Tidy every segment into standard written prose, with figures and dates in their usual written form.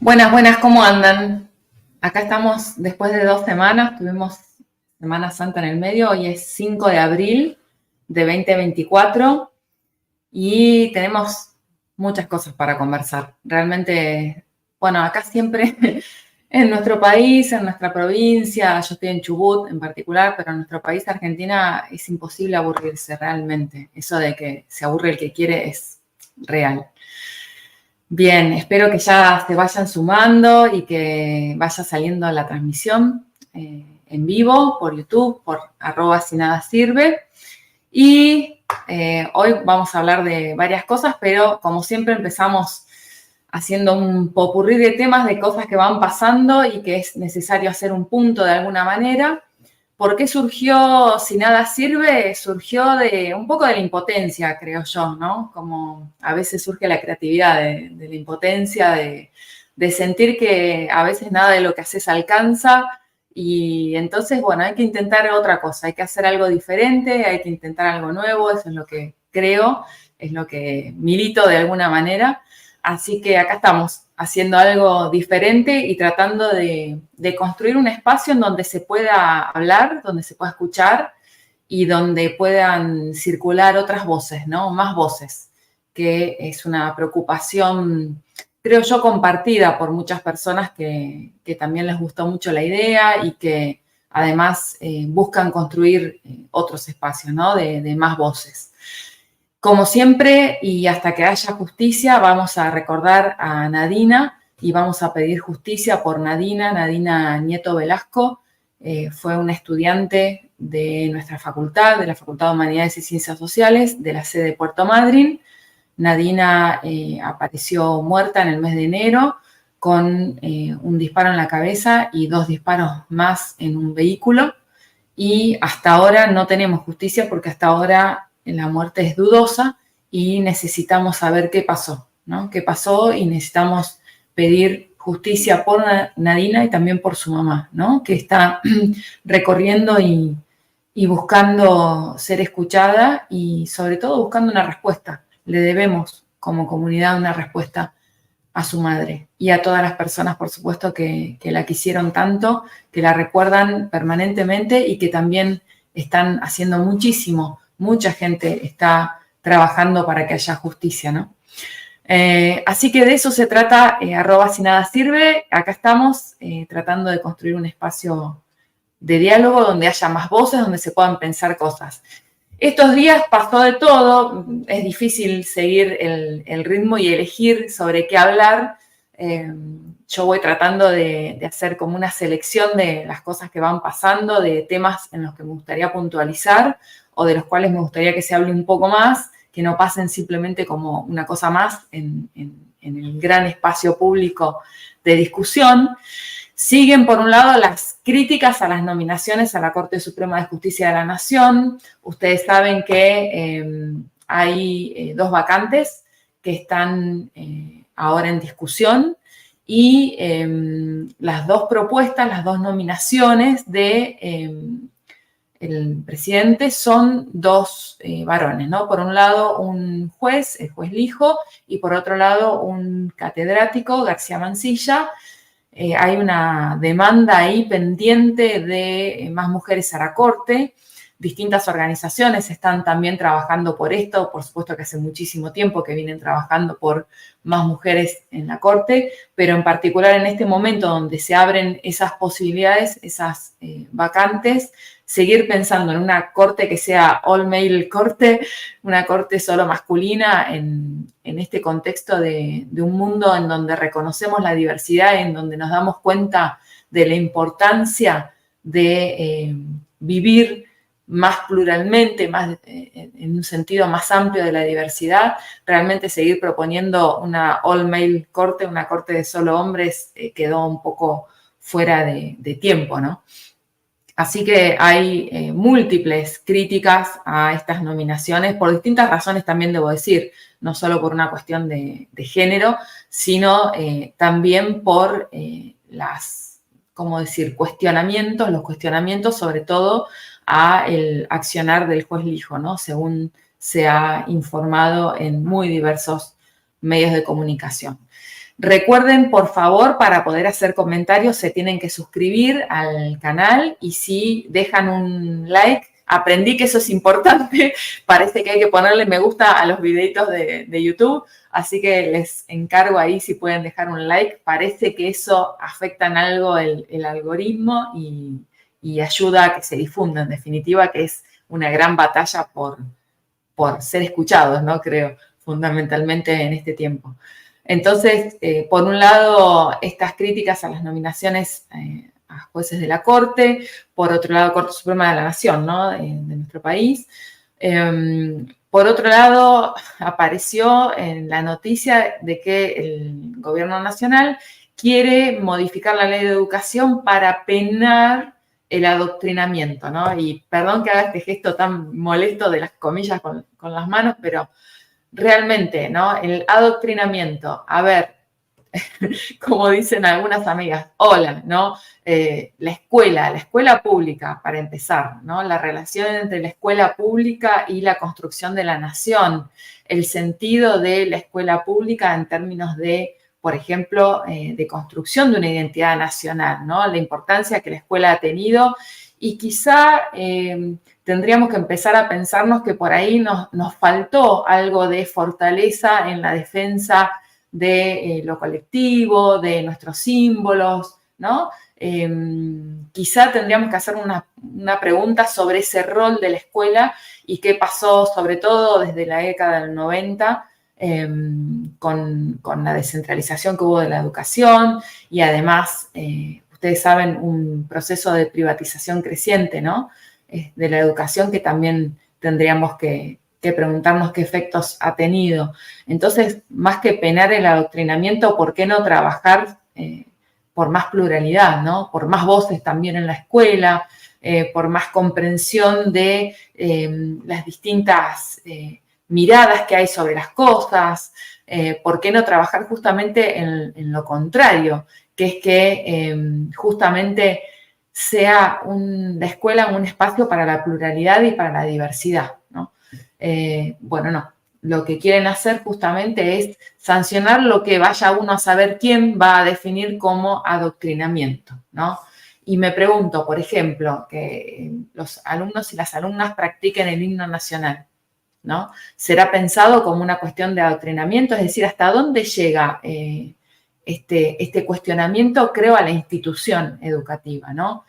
Buenas, buenas, ¿cómo andan? Acá estamos después de 2 semanas, tuvimos Semana Santa en el medio, hoy es 5 de abril de 2024 y tenemos muchas cosas para conversar. Realmente, bueno, acá siempre en nuestro país, en nuestra provincia, yo estoy en Chubut en particular, pero en nuestro país, Argentina, es imposible aburrirse realmente. Eso de que se aburre el que quiere es real. Bien, espero que ya se vayan sumando y que vaya saliendo la transmisión en vivo por YouTube, por @si nada sirve. Y hoy vamos a hablar de varias cosas, pero como siempre empezamos haciendo un popurrí de temas, de cosas que van pasando y que es necesario hacer un punto de alguna manera. ¿Por qué surgió Si nada sirve? Surgió de un poco de la impotencia, creo yo, ¿no? Como a veces surge la creatividad de la impotencia, de sentir que a veces nada de lo que haces alcanza y entonces, bueno, hay que intentar otra cosa, hay que hacer algo diferente, hay que intentar algo nuevo, eso es lo que creo, es lo que milito de alguna manera. Así que acá estamos haciendo algo diferente y tratando de construir un espacio en donde se pueda hablar, donde se pueda escuchar y donde puedan circular otras voces, ¿no? Más voces, que es una preocupación, creo yo, compartida por muchas personas que también les gustó mucho la idea y que además buscan construir otros espacios, ¿no? De más voces. Como siempre, y hasta que haya justicia, vamos a recordar a Nadina y vamos a pedir justicia por Nadina. Nadina Nieto Velasco fue una estudiante de nuestra facultad, de la Facultad de Humanidades y Ciencias Sociales, de la sede de Puerto Madryn. Nadina apareció muerta en el mes de enero con un disparo en la cabeza y 2 disparos más en un vehículo. Y hasta ahora no tenemos justicia porque hasta ahora la muerte es dudosa y necesitamos saber qué pasó, ¿no? Qué pasó y necesitamos pedir justicia por Nadina y también por su mamá, ¿no? Que está recorriendo y buscando ser escuchada y sobre todo buscando una respuesta. Le debemos como comunidad una respuesta a su madre y a todas las personas, por supuesto, que la quisieron tanto, que la recuerdan permanentemente y que también están haciendo muchísimo. Mucha gente está trabajando para que haya justicia, ¿no? Así que de eso se trata, @si nada sirve. Acá estamos tratando de construir un espacio de diálogo donde haya más voces, donde se puedan pensar cosas. Estos días pasó de todo, es difícil seguir el ritmo y elegir sobre qué hablar. Yo voy tratando de hacer como una selección de las cosas que van pasando, de temas en los que me gustaría puntualizar o de los cuales me gustaría que se hable un poco más, que no pasen simplemente como una cosa más en el gran espacio público de discusión. Siguen, por un lado, las críticas a las nominaciones a la Corte Suprema de Justicia de la Nación. Ustedes saben que hay 2 vacantes que están ahora en discusión y las 2 propuestas, las 2 nominaciones de el presidente son 2 varones, ¿no? Por un lado, un juez, el juez Lijo, y por otro lado, un catedrático, García Mansilla. Hay una demanda ahí pendiente de más mujeres a la Corte. Distintas organizaciones están también trabajando por esto, por supuesto que hace muchísimo tiempo que vienen trabajando por más mujeres en la Corte, pero en particular en este momento donde se abren esas posibilidades, esas vacantes, seguir pensando en una Corte que sea all male Corte, una Corte solo masculina en este contexto de un mundo en donde reconocemos la diversidad, en donde nos damos cuenta de la importancia de vivir más pluralmente, más, en un sentido más amplio de la diversidad, realmente seguir proponiendo una all male corte, una corte de solo hombres, quedó un poco fuera de tiempo, ¿no? Así que hay múltiples críticas a estas nominaciones, por distintas razones también debo decir, no solo por una cuestión de género, sino también por ¿cómo decir?, los cuestionamientos sobre todo a el accionar del juez Lijo, ¿no? Según se ha informado en muy diversos medios de comunicación. Recuerden, por favor, para poder hacer comentarios se tienen que suscribir al canal y si dejan un like, aprendí que eso es importante, parece que hay que ponerle me gusta a los videitos de YouTube, así que les encargo ahí si pueden dejar un like, parece que eso afecta en algo el algoritmo y ayuda a que se difunda, en definitiva, que es una gran batalla por ser escuchados, ¿no? Creo, fundamentalmente en este tiempo. Entonces, por un lado, estas críticas a las nominaciones a jueces de la Corte, por otro lado, Corte Suprema de la Nación, ¿no? De nuestro país. Por otro lado, apareció en la noticia de que el gobierno nacional quiere modificar la ley de educación para penar el adoctrinamiento, ¿no? Y perdón que haga este gesto tan molesto de las comillas con las manos, pero realmente, ¿no? El adoctrinamiento, a ver, como dicen algunas amigas, hola, ¿no? La escuela pública, para empezar, ¿no? La relación entre la escuela pública y la construcción de la nación, el sentido de la escuela pública en términos de, por ejemplo, de construcción de una identidad nacional, ¿no? La importancia que la escuela ha tenido y quizá tendríamos que empezar a pensarnos que por ahí nos faltó algo de fortaleza en la defensa de lo colectivo, de nuestros símbolos, ¿no? Quizá tendríamos que hacer una pregunta sobre ese rol de la escuela y qué pasó, sobre todo desde la década del 90, con la descentralización que hubo de la educación y además, ustedes saben, un proceso de privatización creciente, ¿no? De la educación que también tendríamos que preguntarnos qué efectos ha tenido. Entonces, más que penar el adoctrinamiento, ¿por qué no trabajar por más pluralidad, ¿no? Por más voces también en la escuela, por más comprensión de las distintas miradas que hay sobre las cosas? ¿Por qué no trabajar justamente en lo contrario? Que es que justamente sea la escuela un espacio para la pluralidad y para la diversidad, ¿no? Bueno, no. Lo que quieren hacer justamente es sancionar lo que vaya uno a saber quién va a definir como adoctrinamiento, ¿no? Y me pregunto, por ejemplo, que los alumnos y las alumnas practiquen el himno nacional, ¿no? ¿Será pensado como una cuestión de adoctrinamiento? Es decir, ¿hasta dónde llega este cuestionamiento, creo, a la institución educativa, ¿no?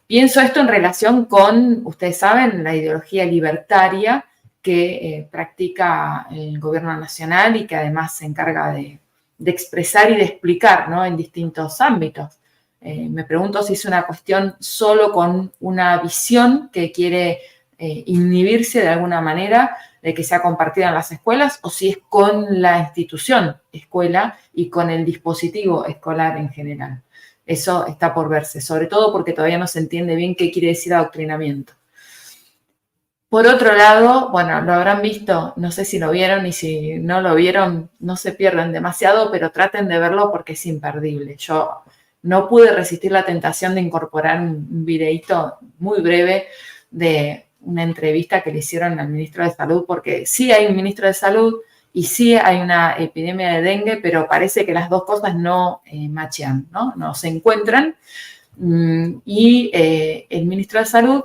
Pienso esto en relación con, ustedes saben, la ideología libertaria que practica el gobierno nacional y que además se encarga de expresar y de explicar, ¿no? En distintos ámbitos. Me pregunto si es una cuestión solo con una visión que quiere inhibirse de alguna manera de que sea compartida en las escuelas o si es con la institución escuela y con el dispositivo escolar en general. Eso está por verse, sobre todo porque todavía no se entiende bien qué quiere decir adoctrinamiento. Por otro lado, bueno, lo habrán visto, no sé si lo vieron y si no lo vieron, no se pierden demasiado, pero traten de verlo porque es imperdible. Yo no pude resistir la tentación de incorporar un videíto muy breve de una entrevista que le hicieron al ministro de Salud, porque sí hay un ministro de Salud y sí hay una epidemia de dengue, pero parece que las dos cosas no machean, ¿no? No se encuentran. Y el ministro de Salud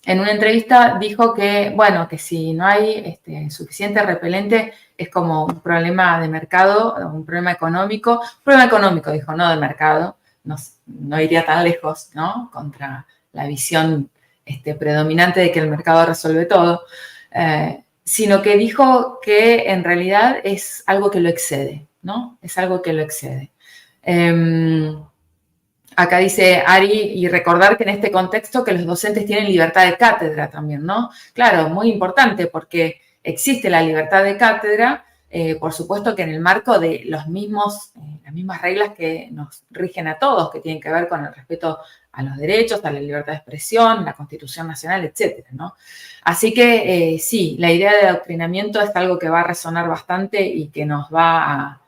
en una entrevista dijo que, bueno, que si no hay suficiente repelente es como un problema de mercado, un problema económico. Un problema económico, dijo, no de mercado. No iría tan lejos, ¿no? Contra la visión predominante de que el mercado resuelve todo. Sino que dijo que en realidad es algo que lo excede, ¿no? Es algo que lo excede. Acá dice Ari, y recordar que en este contexto que los docentes tienen libertad de cátedra también, ¿no? Claro, muy importante porque existe la libertad de cátedra, por supuesto que en el marco de las mismas reglas que nos rigen a todos, que tienen que ver con el respeto a los derechos, a la libertad de expresión, la Constitución Nacional, etcétera, ¿no? Así que sí, la idea de adoctrinamiento es algo que va a resonar bastante y que nos va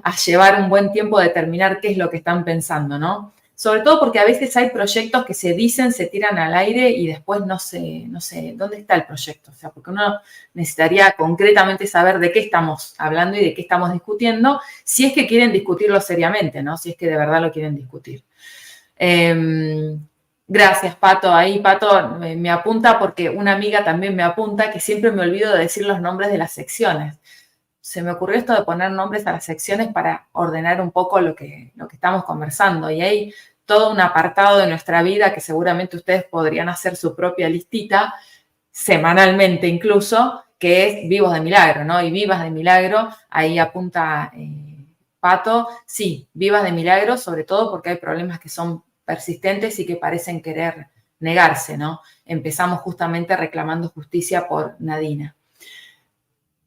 a llevar un buen tiempo a determinar qué es lo que están pensando, ¿no? sobre todo porque a veces hay proyectos que se dicen, se tiran al aire y después no sé dónde está el proyecto. O sea, porque uno necesitaría concretamente saber de qué estamos hablando y de qué estamos discutiendo, si es que quieren discutirlo seriamente, ¿no? Si es que de verdad lo quieren discutir. Gracias, Pato. Ahí Pato me apunta porque una amiga también me apunta que siempre me olvido de decir los nombres de las secciones. Se me ocurrió esto de poner nombres a las secciones para ordenar un poco lo que estamos conversando. Y hay todo un apartado de nuestra vida que seguramente ustedes podrían hacer su propia listita, semanalmente incluso, que es Vivos de Milagro, ¿no? Y Vivas de Milagro, ahí apunta Pato, sí, Vivas de Milagro, sobre todo porque hay problemas que son persistentes y que parecen querer negarse, ¿no? Empezamos justamente reclamando justicia por Nadina.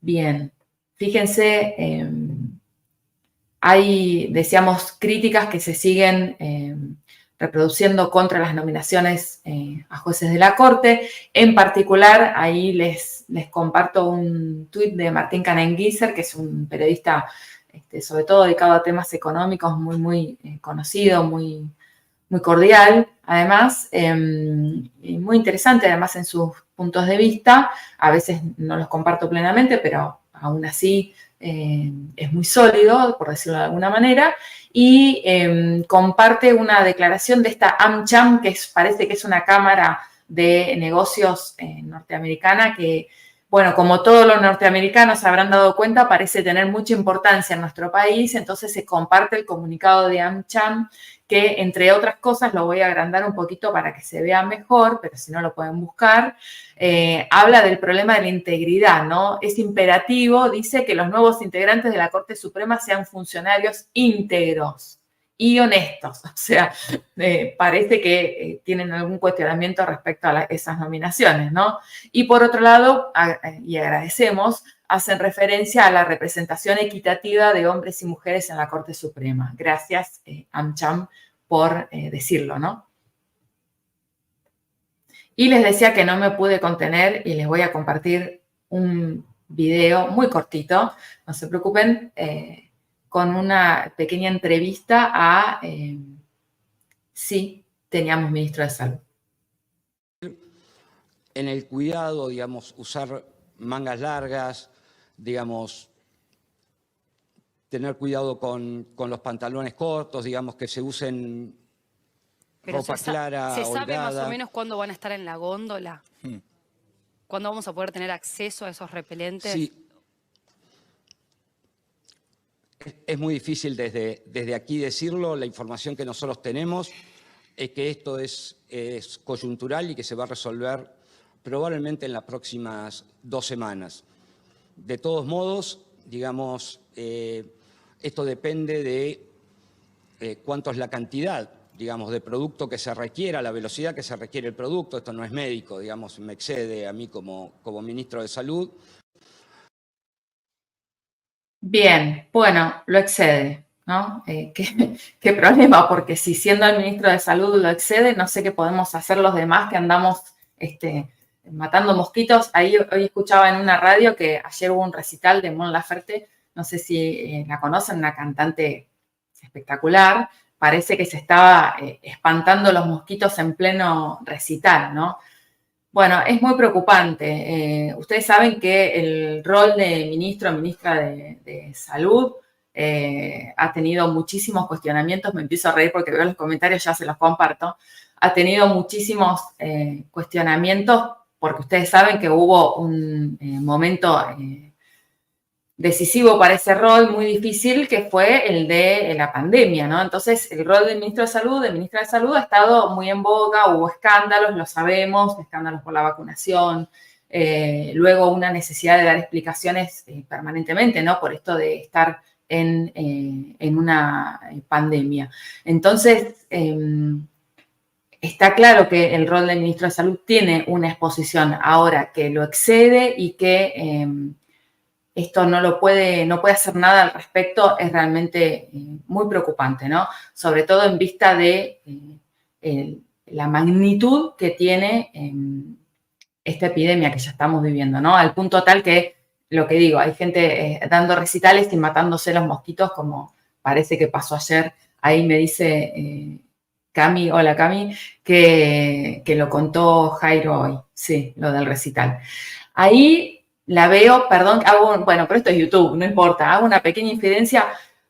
Bien. Fíjense, hay, decíamos, críticas que se siguen reproduciendo contra las nominaciones a jueces de la Corte. En particular, ahí les comparto un tuit de Martín Canenguiser, que es un periodista sobre todo dedicado a temas económicos, muy conocido, muy cordial, además, y muy interesante, además, en sus puntos de vista. A veces no los comparto plenamente, pero aún así es muy sólido, por decirlo de alguna manera, y comparte una declaración de esta AmCham, que parece que es una cámara de negocios norteamericana que, bueno, como todos los norteamericanos se habrán dado cuenta, parece tener mucha importancia en nuestro país. Entonces se comparte el comunicado de AmCham, que entre otras cosas, lo voy a agrandar un poquito para que se vea mejor, pero si no lo pueden buscar, habla del problema de la integridad, ¿no? Es imperativo, dice, que los nuevos integrantes de la Corte Suprema sean funcionarios íntegros y honestos. O sea, parece que tienen algún cuestionamiento respecto a esas nominaciones, ¿no? Y por otro lado, y agradecemos, hacen referencia a la representación equitativa de hombres y mujeres en la Corte Suprema. Gracias, AmCham, por decirlo, ¿no? Y les decía que no me pude contener y les voy a compartir un video muy cortito, no se preocupen, con una pequeña entrevista a sí, teníamos ministro de Salud. En el cuidado, digamos, usar mangas largas, digamos, tener cuidado con los pantalones cortos, digamos, que se usen ropa clara, ¿Se sabe holgada. más o menos cuándo van a estar en la góndola? ¿Cuándo vamos a poder tener acceso a esos repelentes? Sí. Es muy difícil desde aquí decirlo. La información que nosotros tenemos es que esto es coyuntural y que se va a resolver probablemente en las próximas 2 semanas. De todos modos, digamos, esto depende de cuánto es la cantidad, digamos, de producto que se requiera, la velocidad que se requiere el producto. Esto no es médico, digamos, me excede a mí como ministro de Salud. Bien, bueno, lo excede, ¿no? ¿Qué problema? Porque si siendo el ministro de Salud lo excede, no sé qué podemos hacer los demás que andamos matando mosquitos. Ahí hoy escuchaba en una radio que ayer hubo un recital de Mon Laferte, no sé si la conocen, una cantante espectacular. Parece que se estaba espantando los mosquitos en pleno recital, ¿no? Bueno, es muy preocupante. Ustedes saben que el rol de ministro o ministra de Salud ha tenido muchísimos cuestionamientos. Me empiezo a reír porque veo los comentarios, ya se los comparto. Ha tenido muchísimos cuestionamientos porque ustedes saben que hubo un momento decisivo para ese rol, muy difícil, que fue el de la pandemia, ¿no? Entonces, el rol del ministro de Salud, de ministra de Salud, ha estado muy en boga, hubo escándalos, lo sabemos, escándalos por la vacunación, luego una necesidad de dar explicaciones permanentemente, ¿no? Por esto de estar en una pandemia. Entonces, está claro que el rol del ministro de Salud tiene una exposición ahora que lo excede y que esto no puede hacer nada al respecto, es realmente muy preocupante, ¿no? Sobre todo en vista de la magnitud que tiene esta epidemia que ya estamos viviendo, ¿no? Al punto tal que, lo que digo, hay gente dando recitales y matándose los mosquitos, como parece que pasó ayer. Ahí me dice Cami, hola Cami, que lo contó Jairo hoy, sí, lo del recital. Ahí la veo, perdón, bueno, pero esto es YouTube, no importa, hago una pequeña infidencia.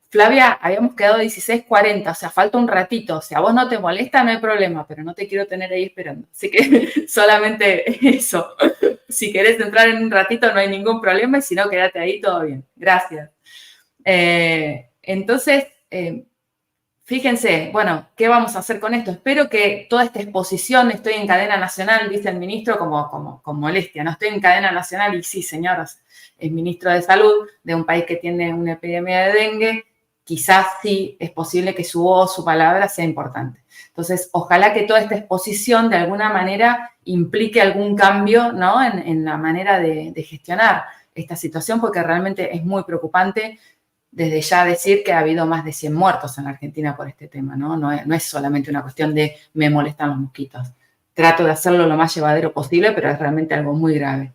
Flavia, habíamos quedado 16:40, o sea, falta un ratito. Si a vos no te molesta, no hay problema, pero no te quiero tener ahí esperando. Así que solamente eso. Si querés entrar en un ratito, no hay ningún problema, y si no, quédate ahí, todo bien. Gracias. Entonces, fíjense, bueno, ¿qué vamos a hacer con esto? Espero que toda esta exposición, estoy en cadena nacional, dice el ministro con molestia, no estoy en cadena nacional, y sí, señoras, es ministro de Salud de un país que tiene una epidemia de dengue, quizás sí es posible que su voz, su palabra sea importante. Entonces, ojalá que toda esta exposición de alguna manera implique algún cambio, ¿no?, en la manera de gestionar esta situación, porque realmente es muy preocupante. Desde ya decir que ha habido más de 100 muertos en la Argentina por este tema, ¿no? No es solamente una cuestión de me molestan los mosquitos. Trato de hacerlo lo más llevadero posible, pero es realmente algo muy grave.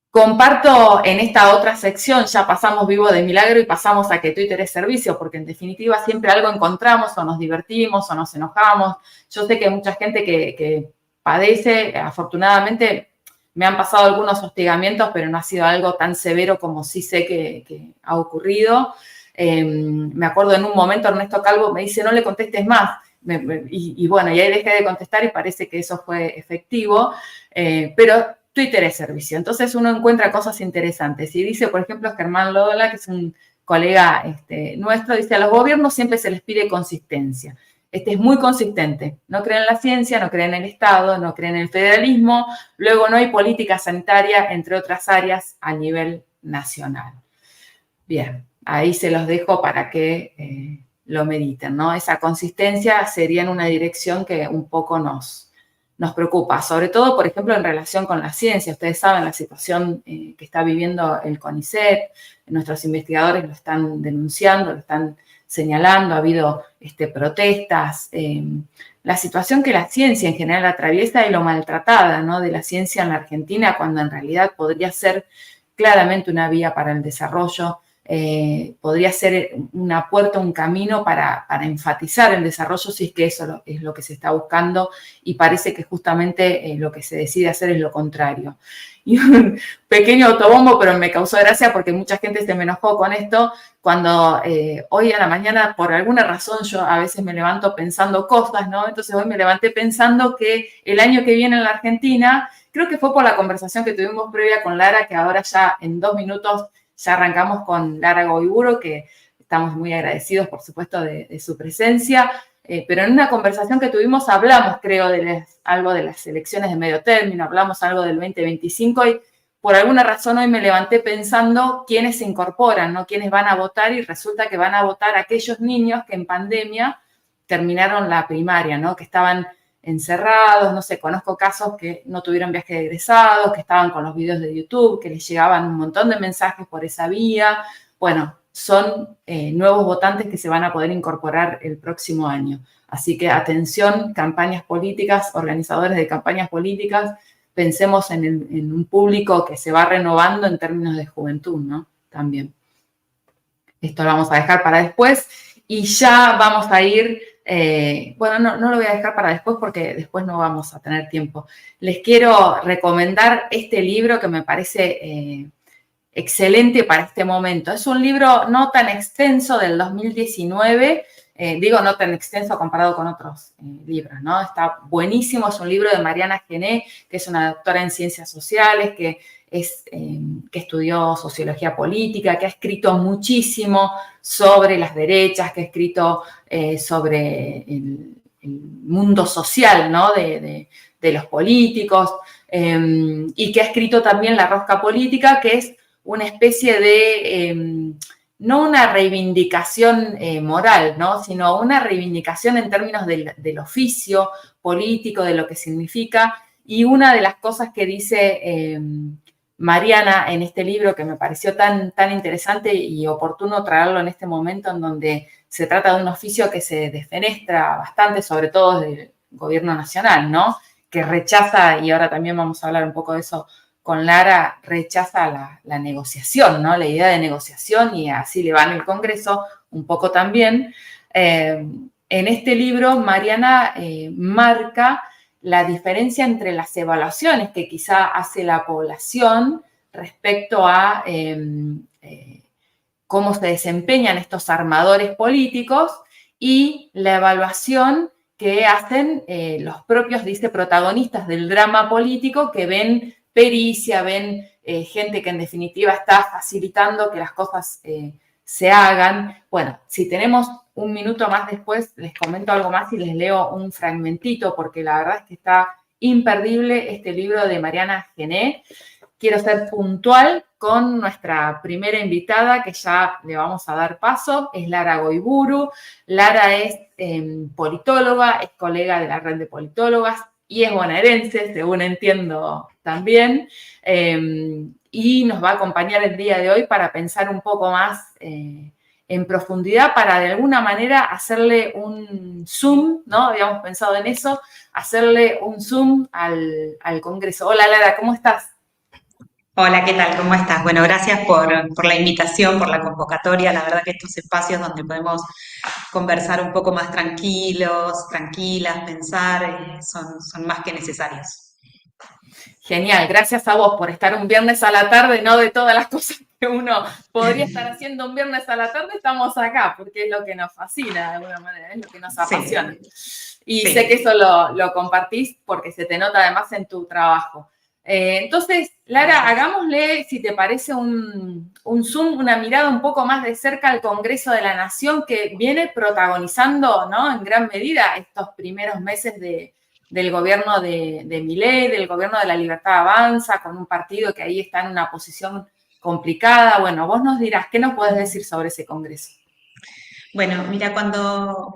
Comparto en esta otra sección, ya pasamos vivo de milagro y pasamos a que Twitter es servicio, porque en definitiva siempre algo encontramos, o nos divertimos, o nos enojamos. Yo sé que hay mucha gente que padece, afortunadamente, me han pasado algunos hostigamientos, pero no ha sido algo tan severo como sí sé que ha ocurrido. Me acuerdo en un momento Ernesto Calvo me dice, no le contestes más. Y bueno, y ahí dejé de contestar y parece que eso fue efectivo. Pero Twitter es servicio. Entonces uno encuentra cosas interesantes. Y dice, por ejemplo, Germán Lodola, que es un colega nuestro, dice, a los gobiernos siempre se les pide consistencia. Este es muy consistente. No creen en la ciencia, no creen en el Estado, no creen en el federalismo. Luego no hay política sanitaria, entre otras áreas, a nivel nacional. Bien, ahí se los dejo para que lo mediten, ¿no? Esa consistencia sería en una dirección que un poco nos preocupa, sobre todo, por ejemplo, en relación con la ciencia. Ustedes saben la situación que está viviendo el CONICET, nuestros investigadores lo están denunciando, lo están señalando, ha habido protestas, la situación que la ciencia en general atraviesa y lo maltratada, ¿no?, de la ciencia en la Argentina, cuando en realidad podría ser claramente una vía para el desarrollo, podría ser una puerta, un camino para enfatizar el desarrollo, si es que eso es lo que se está buscando, y parece que justamente lo que se decide hacer es lo contrario. Y un pequeño autobombo, pero me causó gracia porque mucha gente se me enojó con esto, cuando hoy a la mañana, por alguna razón, yo a veces me levanto pensando cosas, ¿no? Entonces hoy me levanté pensando que el año que viene en la Argentina, creo que fue por la conversación que tuvimos previa con Lara, que ahora ya en 2 minutos ya arrancamos con Lara Goiburu, que estamos muy agradecidos, por supuesto, de su presencia, pero en una conversación que tuvimos hablamos, creo, algo de las elecciones de medio término, hablamos algo del 2025 y por alguna razón hoy me levanté pensando quiénes se incorporan, ¿no?, quiénes van a votar, y resulta que van a votar aquellos niños que en pandemia terminaron la primaria, ¿no?, que estaban encerrados, no sé, conozco casos que no tuvieron viaje de egresados, que estaban con los videos de YouTube, que les llegaban un montón de mensajes por esa vía. Bueno, son nuevos votantes que se van a poder incorporar el próximo año. Así que atención, campañas políticas, organizadores de campañas políticas, pensemos en un público que se va renovando en términos de juventud, ¿no? También. Esto lo vamos a dejar para después y ya vamos a ir... bueno, no lo voy a dejar para después porque después no vamos a tener tiempo. Les quiero recomendar este libro que me parece excelente para este momento. Es un libro no tan extenso, del 2019, digo no tan extenso comparado con otros libros, ¿no? Está buenísimo, es un libro de Mariana Gené, que es una doctora en ciencias sociales, que estudió sociología política, que ha escrito muchísimo sobre las derechas, que ha escrito sobre el mundo social, ¿no?, de los políticos, y que ha escrito también La Rosca Política, que es una especie de, no una reivindicación moral, ¿no?, sino una reivindicación en términos del oficio político, de lo que significa. Y una de las cosas que dice Mariana en este libro, que me pareció tan interesante y oportuno traerlo en este momento en donde se trata de un oficio que se desfenestra bastante, sobre todo del gobierno nacional, ¿no?, que rechaza, y ahora también vamos a hablar un poco de eso con Lara, rechaza la negociación, ¿no?, la idea de negociación, y así le va en el Congreso un poco también. en este libro Mariana marca la diferencia entre las evaluaciones que quizá hace la población respecto a cómo se desempeñan estos armadores políticos y la evaluación que hacen los propios, dice, protagonistas del drama político, que ven pericia, ven gente que en definitiva está facilitando que las cosas se hagan. Bueno, si tenemos un minuto más después, les comento algo más y les leo un fragmentito, porque la verdad es que está imperdible este libro de Mariana Gené. Quiero ser puntual con nuestra primera invitada, que ya le vamos a dar paso, es Lara Goiburu. Lara es politóloga, es colega de la red de politólogas y es bonaerense, según entiendo también, y nos va a acompañar el día de hoy para pensar un poco más en profundidad, para de alguna manera hacerle un zoom, ¿no? Habíamos pensado en eso, hacerle un zoom al Congreso. Hola Lara, ¿cómo estás? Hola, ¿qué tal? ¿Cómo estás? Bueno, gracias por la invitación, por la convocatoria. La verdad que estos espacios donde podemos conversar un poco más tranquilos, tranquilas, pensar, son más que necesarios. Genial, gracias a vos por estar un viernes a la tarde, no de todas las cosas que uno podría estar haciendo un viernes a la tarde, estamos acá, porque es lo que nos fascina de alguna manera, es lo que nos apasiona. Sí, Y sí. sé que eso lo compartís porque se te nota además en tu trabajo. Entonces, Lara, hagámosle, si te parece, un zoom, una mirada un poco más de cerca al Congreso de la Nación, que viene protagonizando, ¿no?, en gran medida estos primeros meses del gobierno de Milei, del gobierno de la Libertad Avanza, con un partido que ahí está en una posición complicada. Bueno, vos nos dirás, ¿qué nos podés decir sobre ese Congreso? Bueno, mira, cuando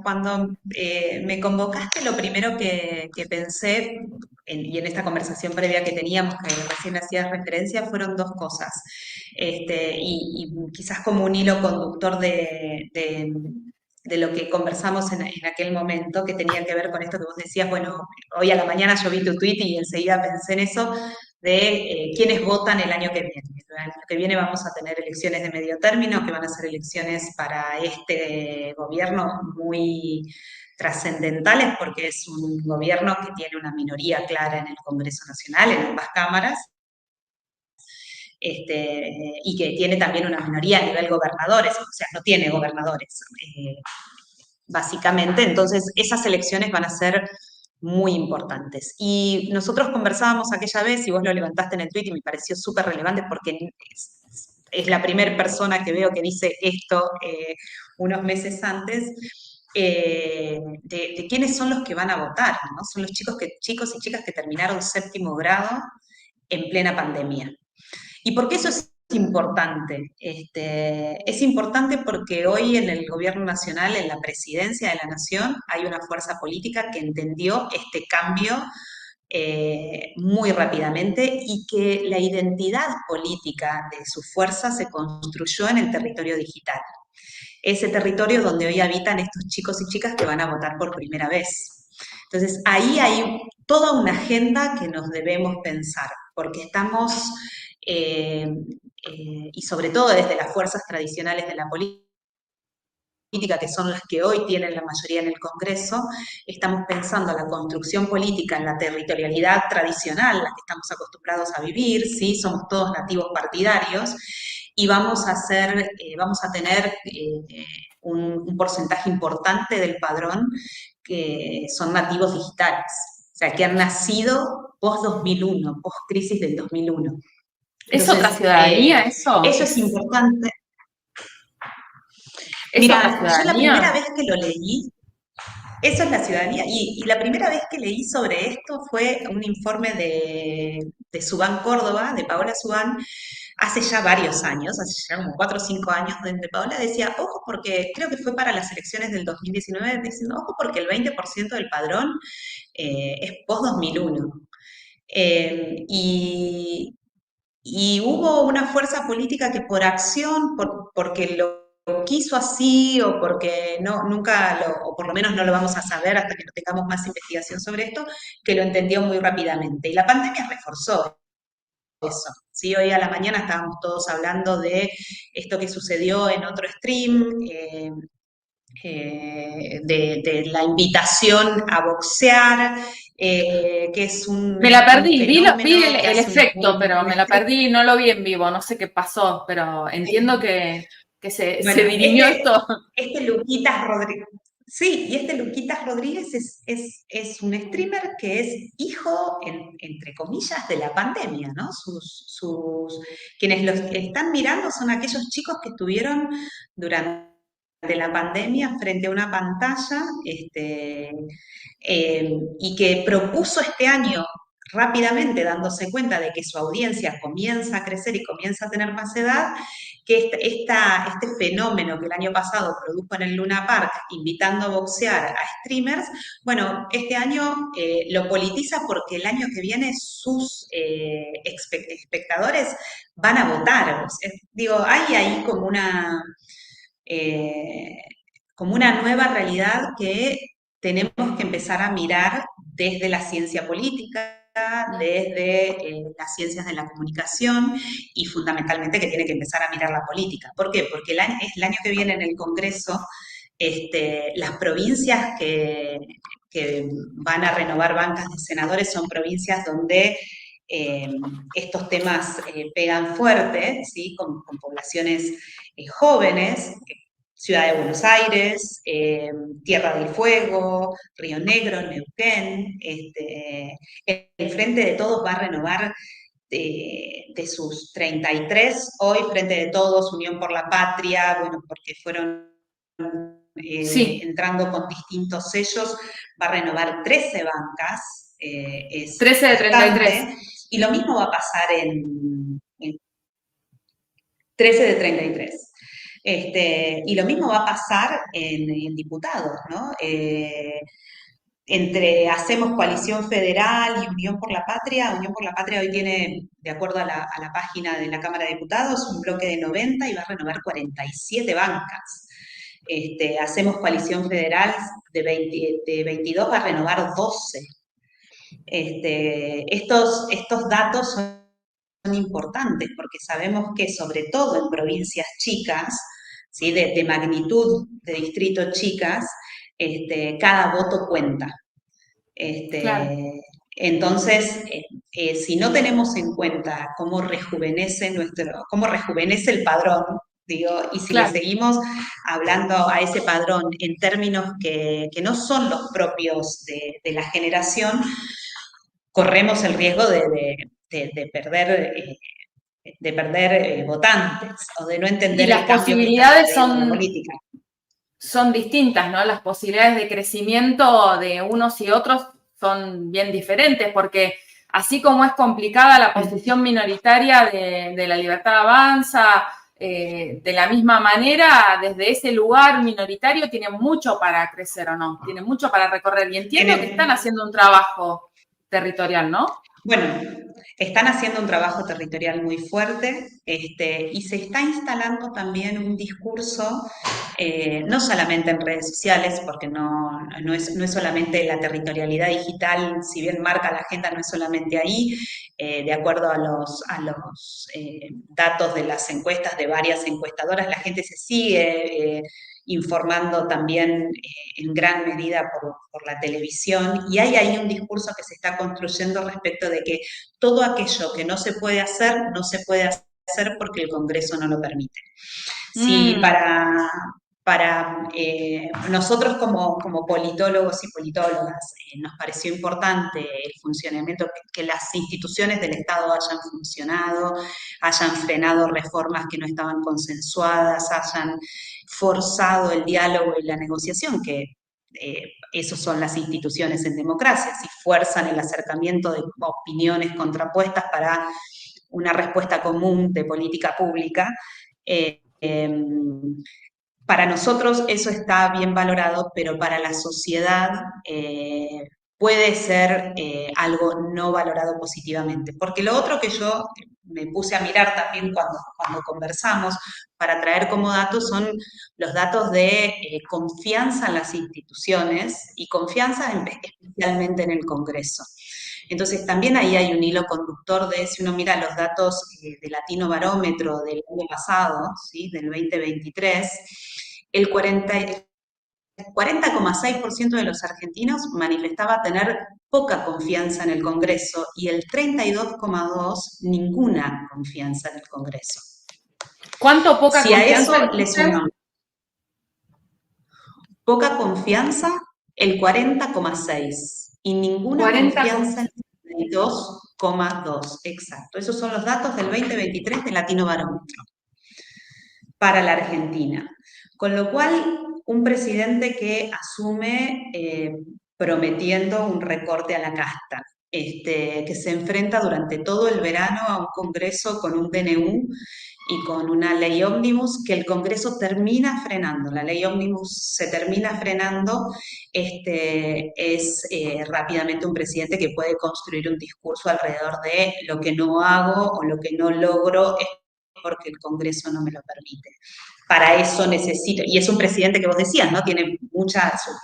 me convocaste, lo primero que pensé, y en esta conversación previa que teníamos, que recién hacías referencia, fueron dos cosas. Y quizás como un hilo conductor de lo que conversamos en aquel momento, que tenía que ver con esto que vos decías, bueno, hoy a la mañana yo vi tu tweet y enseguida pensé en eso, de quiénes votan el año que viene. El año que viene vamos a tener elecciones de medio término, que van a ser elecciones para este gobierno muy trascendentales, porque es un gobierno que tiene una minoría clara en el Congreso Nacional, en ambas cámaras, y que tiene también una minoría a nivel gobernadores, o sea, no tiene gobernadores, básicamente. Entonces, esas elecciones van a ser muy importantes. Y nosotros conversábamos aquella vez, y vos lo levantaste en el tweet y me pareció súper relevante porque es la primera persona que veo que dice esto unos meses antes, de quiénes son los que van a votar, ¿no? Son los chicos y chicas que terminaron séptimo grado en plena pandemia. ¿Y por qué eso es importante? Es importante porque hoy en el gobierno nacional, en la presidencia de la nación, hay una fuerza política que entendió este cambio muy rápidamente y que la identidad política de su fuerza se construyó en el territorio digital. Ese territorio donde hoy habitan estos chicos y chicas que van a votar por primera vez. Entonces, ahí hay toda una agenda que nos debemos pensar, porque estamos, y sobre todo desde las fuerzas tradicionales de la política, que son las que hoy tienen la mayoría en el Congreso, estamos pensando la construcción política en la territorialidad tradicional, la que estamos acostumbrados a vivir, ¿sí? Somos todos nativos partidarios, y vamos a tener un porcentaje importante del padrón que son nativos digitales, o sea, que han nacido post-2001, post-crisis del 2001. ¿Es Entonces, otra ciudadanía eso? eso es importante. ¿Es Mira, otra yo la primera ciudadanía? vez que lo leí, eso es la ciudadanía, y la primera vez que leí sobre esto fue un informe de Subán Córdoba, de Paola Subán, hace ya varios años, hace ya como 4 o 5 años, donde Paola decía, ojo, porque creo que fue para las elecciones del 2019, diciendo, ojo, porque el 20% del padrón es post-2001. Y hubo una fuerza política que por acción, porque lo quiso así o porque no, nunca o por lo menos no lo vamos a saber hasta que no tengamos más investigación sobre esto, que lo entendió muy rápidamente. Y la pandemia reforzó eso. ¿Sí? Hoy a la mañana estábamos todos hablando de esto que sucedió en otro stream, de la invitación a boxear, que es Me la un perdí, vi fenómeno que el hace efecto, pero un me la perdí, no lo vi en vivo, no sé qué pasó, pero entiendo que se Bueno, dirimió esto. este Luquitas Rodríguez, sí, y este Luquitas Rodríguez es un streamer que es hijo, entre comillas, de la pandemia, ¿no? Quienes los están mirando son aquellos chicos que estuvieron durante la pandemia frente a una pantalla, y que propuso este año rápidamente, dándose cuenta de que su audiencia comienza a crecer y comienza a tener más edad, que este fenómeno que el año pasado produjo en el Luna Park, invitando a boxear a streamers, bueno, este año lo politiza porque el año que viene sus espectadores van a votar. O sea, digo, hay ahí eh, como una nueva realidad que tenemos que empezar a mirar desde la ciencia política, desde las ciencias de la comunicación y fundamentalmente que tiene que empezar a mirar la política. ¿Por qué? Porque el año que viene en el Congreso, las provincias que van a renovar bancas de senadores son provincias donde eh, estos temas pegan fuerte, ¿sí? Con poblaciones jóvenes, Ciudad de Buenos Aires, Tierra del Fuego, Río Negro, Neuquén. El Frente de Todos va a renovar de sus 33, hoy Frente de Todos, Unión por la Patria, bueno, porque fueron Sí, entrando con distintos sellos, va a renovar 13 bancas, es 13 de 33. bastante, y lo mismo va a pasar en 13 de 33. Y lo mismo va a pasar en diputados, ¿no? Entre Hacemos Coalición Federal y Unión por la Patria hoy tiene, de acuerdo a la página de la Cámara de Diputados, un bloque de 90 y va a renovar 47 bancas. Hacemos Coalición Federal de 22 va a renovar 12. Estos datos son importantes porque sabemos que sobre todo en provincias chicas, ¿sí? de magnitud de distritos chicas, cada voto cuenta. Claro, Entonces, si no tenemos en cuenta cómo rejuvenece el padrón, digo, y si le claro. seguimos hablando a ese padrón en términos que no son los propios de la generación, corremos el riesgo de perder, votantes o de no Y entender las el cambio que está posibilidades sucediendo en la política. son distintas, ¿no? Las posibilidades de crecimiento de unos y otros son bien diferentes, porque así como es complicada la posición minoritaria de la Libertad Avanza, de la misma manera, desde ese lugar minoritario tiene mucho para crecer, ¿o no? Tiene mucho para recorrer. Y entiendo que están haciendo un trabajo territorial, ¿no? Bueno, están haciendo un trabajo territorial muy fuerte, y se está instalando también un discurso, no solamente en redes sociales, porque no es solamente la territorialidad digital, si bien marca la agenda, no es solamente ahí, de acuerdo a los datos de las encuestas de varias encuestadoras, la gente se sigue informando también en gran medida por la televisión, y hay ahí un discurso que se está construyendo respecto de que todo aquello que no se puede hacer, no se puede hacer porque el Congreso no lo permite. Si para nosotros como politólogos y politólogas nos pareció importante el funcionamiento, que las instituciones del Estado hayan funcionado, hayan frenado reformas que no estaban consensuadas, hayan forzado el diálogo y la negociación, que esos son las instituciones en democracia, si fuerzan el acercamiento de opiniones contrapuestas para una respuesta común de política pública. Para nosotros eso está bien valorado, pero para la sociedad puede ser algo no valorado positivamente. Porque lo otro que yo me puse a mirar también cuando conversamos para traer como datos son los datos de confianza en las instituciones y confianza especialmente en el Congreso. Entonces también ahí hay un hilo conductor de, si uno mira los datos de Latino Barómetro del año pasado, ¿sí? Del 2023, el 40, 40,6% de los argentinos manifestaba tener poca confianza en el Congreso y el 32,2% ninguna confianza en el Congreso. ¿Cuánto poca Si a confianza eso le dijiste? sumamos poca confianza, el 40,6% y ninguna 40 confianza, el 32,2%. Exacto. Esos son los datos del 2023 de Latino Barómetro para la Argentina. Con lo cual, un presidente que asume prometiendo un recorte a la casta, que se enfrenta durante todo el verano a un Congreso con un DNU y con una ley ómnibus que el Congreso termina frenando. La ley ómnibus se termina frenando, es rápidamente un presidente que puede construir un discurso alrededor de lo que no hago o lo que no logro es porque el Congreso no me lo permite. Para eso necesito, y es un presidente que vos decías, ¿no? Tiene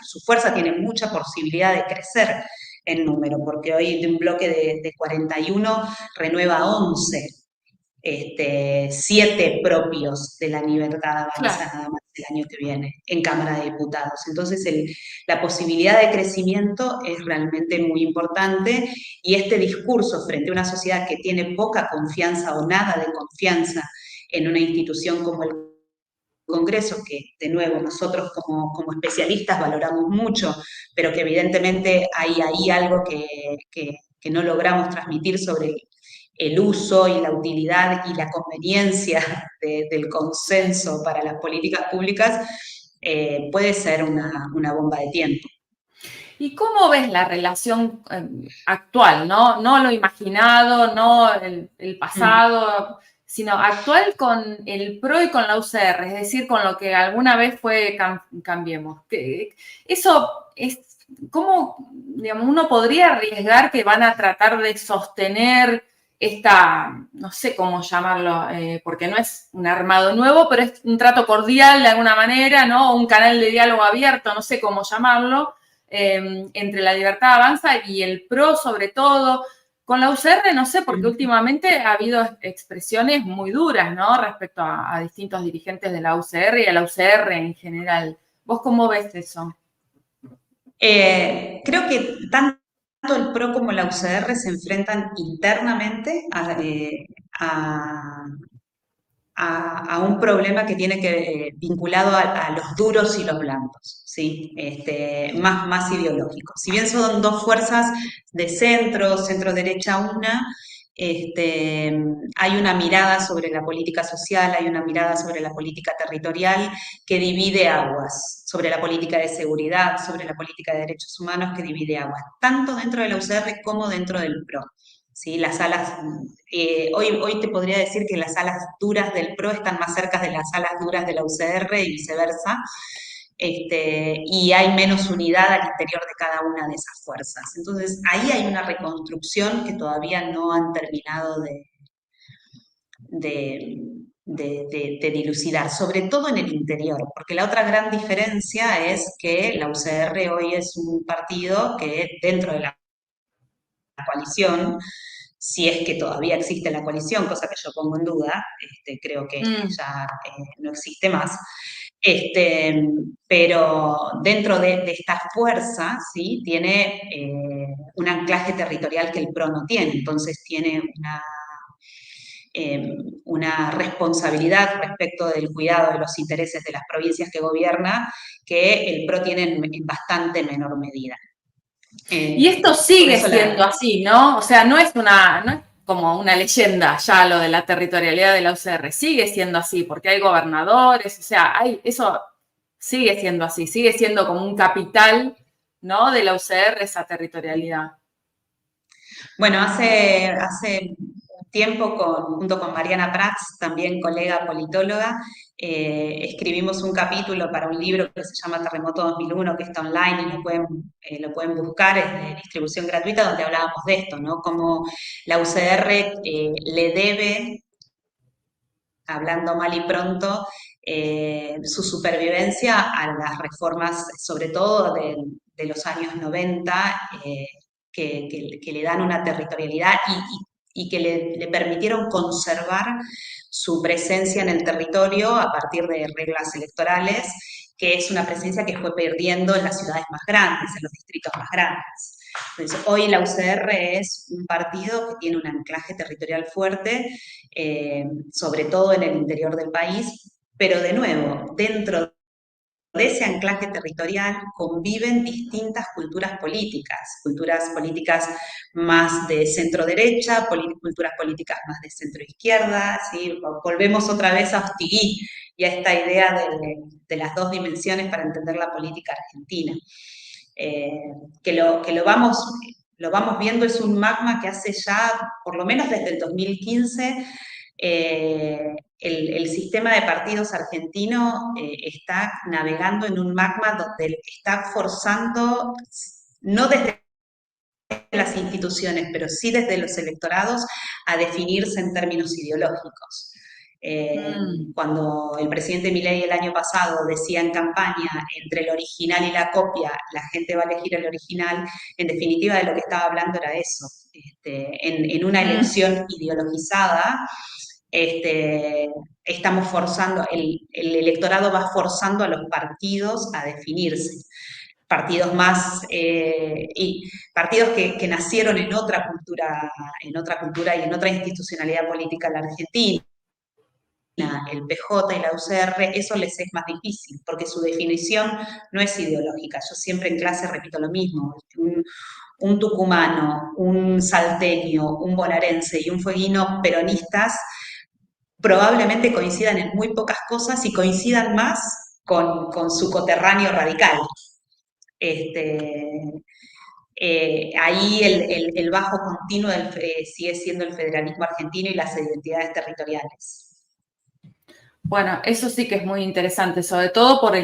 su fuerza tiene mucha posibilidad de crecer en número, porque hoy de un bloque de 41 renueva 11. 7 propios de la Libertad Avanza Claro. nada más el año que viene en Cámara de Diputados. Entonces la posibilidad de crecimiento es realmente muy importante y este discurso frente a una sociedad que tiene poca confianza o nada de confianza en una institución como el Congreso, que de nuevo nosotros como especialistas valoramos mucho, pero que evidentemente hay ahí algo que no logramos transmitir sobre el uso y la utilidad y la conveniencia del consenso para las políticas públicas, puede ser una bomba de tiempo. ¿Y cómo ves la relación actual, ¿no? No lo imaginado, no el pasado, sino actual con el PRO y con la UCR, es decir, con lo que alguna vez fue Cambiemos? Eso es, ¿cómo, digamos, uno podría arriesgar que van a tratar de sostener esta, no sé cómo llamarlo, porque no es un armado nuevo, pero es un trato cordial de alguna manera, ¿no? Un canal de diálogo abierto, no sé cómo llamarlo, entre la Libertad Avanza y el PRO sobre todo? Con la UCR no sé, porque últimamente ha habido expresiones muy duras, ¿no? Respecto a distintos dirigentes de la UCR y a la UCR en general. ¿Vos cómo ves eso? Creo que tanto el PRO como la UCR se enfrentan internamente a un problema que tiene que vinculado a los duros y los blandos, ¿sí? Más ideológicos. Si bien son dos fuerzas de centro derecha una, hay una mirada sobre la política social, hay una mirada sobre la política territorial que divide aguas, sobre la política de seguridad, sobre la política de derechos humanos que divide aguas, tanto dentro de la UCR como dentro del PRO. ¿Sí? Las alas, hoy te podría decir que las alas duras del PRO están más cerca de las alas duras de la UCR y viceversa, y hay menos unidad al interior de cada una de esas fuerzas. Entonces, ahí hay una reconstrucción que todavía no han terminado de dilucidar, sobre todo en el interior, porque la otra gran diferencia es que la UCR hoy es un partido que dentro de la coalición, si es que todavía existe la coalición, cosa que yo pongo en duda, creo que ya no existe más, pero dentro de esta fuerza, ¿sí? Tiene un anclaje territorial que el PRO no tiene, entonces tiene una responsabilidad respecto del cuidado de los intereses de las provincias que gobierna que el PRO tiene en bastante menor medida. Y esto sigue siendo así, ¿no? O sea, no es como una leyenda ya lo de la territorialidad de la UCR, sigue siendo así, porque hay gobernadores, o sea, eso sigue siendo así, sigue siendo como un capital, ¿no? De la UCR esa territorialidad. Bueno, hace un tiempo, junto con Mariana Prats, también colega politóloga, escribimos un capítulo para un libro que se llama Terremoto 2001, que está online y lo pueden buscar, es de distribución gratuita, donde hablábamos de esto, ¿no? Cómo la UCR le debe, hablando mal y pronto, su supervivencia a las reformas, sobre todo de los años 90, que le dan una territorialidad y que le permitieron conservar su presencia en el territorio a partir de reglas electorales que es una presencia que fue perdiendo en las ciudades más grandes, en los distritos más grandes. Entonces, hoy la UCR es un partido que tiene un anclaje territorial fuerte, sobre todo en el interior del país, pero de nuevo, dentro de ese anclaje territorial conviven distintas culturas políticas más de centro-derecha, culturas políticas más de centro-izquierda, ¿sí? Volvemos otra vez a Hostigui y a esta idea de las dos dimensiones para entender la política argentina. Que lo vamos viendo, es un magma que hace ya, por lo menos desde el 2015, el sistema de partidos argentino está navegando en un magma donde está forzando, no desde las instituciones, pero sí desde los electorados, a definirse en términos ideológicos. Cuando el presidente Milei el año pasado decía en campaña, entre el original y la copia, la gente va a elegir el original, en definitiva de lo que estaba hablando era eso. En una elección ideologizada, estamos forzando, el electorado va forzando a los partidos a definirse. Partidos más, y partidos que nacieron en otra cultura y en otra institucionalidad política en la Argentina, el PJ y la UCR, eso les es más difícil, porque su definición no es ideológica. Yo siempre en clase repito lo mismo. Un tucumano, un salteño, un bonaerense y un fueguino peronistas probablemente coincidan en muy pocas cosas y coincidan más con su coterráneo radical. Ahí el bajo continuo sigue siendo el federalismo argentino y las identidades territoriales. Bueno, eso sí que es muy interesante, sobre todo por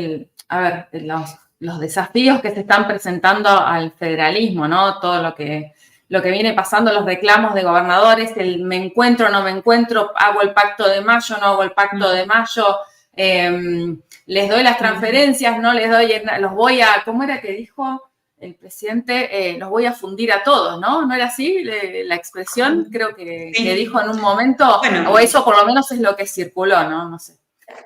los desafíos que se están presentando al federalismo, ¿no? Todo lo que viene pasando, los reclamos de gobernadores, el me encuentro, no me encuentro, hago el pacto de mayo, no hago el pacto de mayo, les doy las transferencias, no les doy, los voy a, ¿cómo era que dijo el presidente? Los voy a fundir a todos, ¿no? ¿No era así la expresión? Creo que dijo en un momento, bueno, o eso por lo menos es lo que circuló, ¿no? No sé.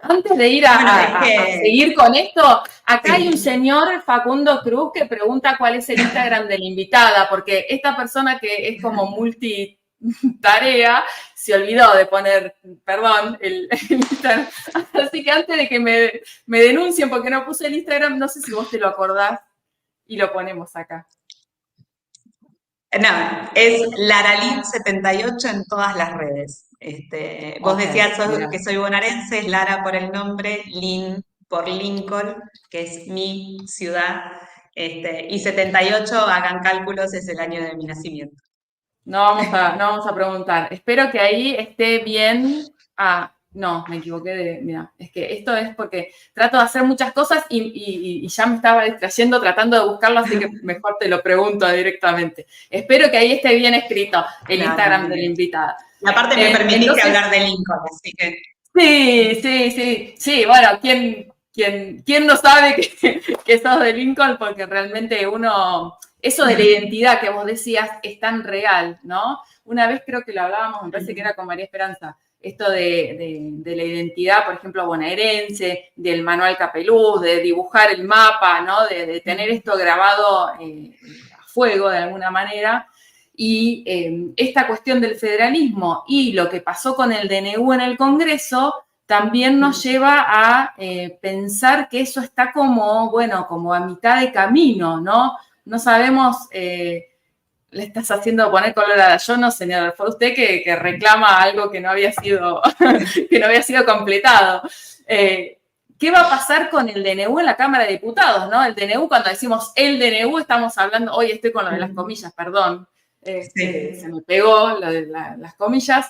Antes de ir a seguir con esto, acá hay un señor, Facundo Cruz, que pregunta cuál es el Instagram de la invitada, porque esta persona que es como multitarea se olvidó de poner, perdón, el Instagram. Así que antes de que me denuncien porque no puse el Instagram, no sé si vos te lo acordás y lo ponemos acá. No, es Laralin78 en todas las redes. Vos decías que soy bonaerense, es Lara por el nombre, Lin por Lincoln, que es mi ciudad, y 78, hagan cálculos, es el año de mi nacimiento. No vamos a preguntar. Espero que ahí esté bien. No, me equivoqué mira, es que esto es porque trato de hacer muchas cosas y ya me estaba distrayendo tratando de buscarlo, así que mejor te lo pregunto directamente. Espero que ahí esté bien escrito el Instagram de la invitada. Y aparte me permitiste hablar de Lincoln, así que... Sí, bueno, ¿quién no sabe que sos de Lincoln? Porque realmente eso de la identidad que vos decías es tan real, ¿no? Una vez creo que lo hablábamos, me parece que era con María Esperanza, esto de la identidad, por ejemplo, bonaerense, del manual Capeluz, de dibujar el mapa, ¿no? De tener esto grabado a fuego de alguna manera. Y esta cuestión del federalismo y lo que pasó con el DNU en el Congreso también nos lleva a pensar que eso está como a mitad de camino, ¿no? No sabemos... le estás haciendo poner color a yo no, señor, fue usted que reclama algo que no había sido, completado. ¿Qué va a pasar con el DNU en la Cámara de Diputados, no? El DNU, cuando decimos el DNU, estamos hablando, hoy estoy con lo de las comillas, perdón, se me pegó lo de las comillas.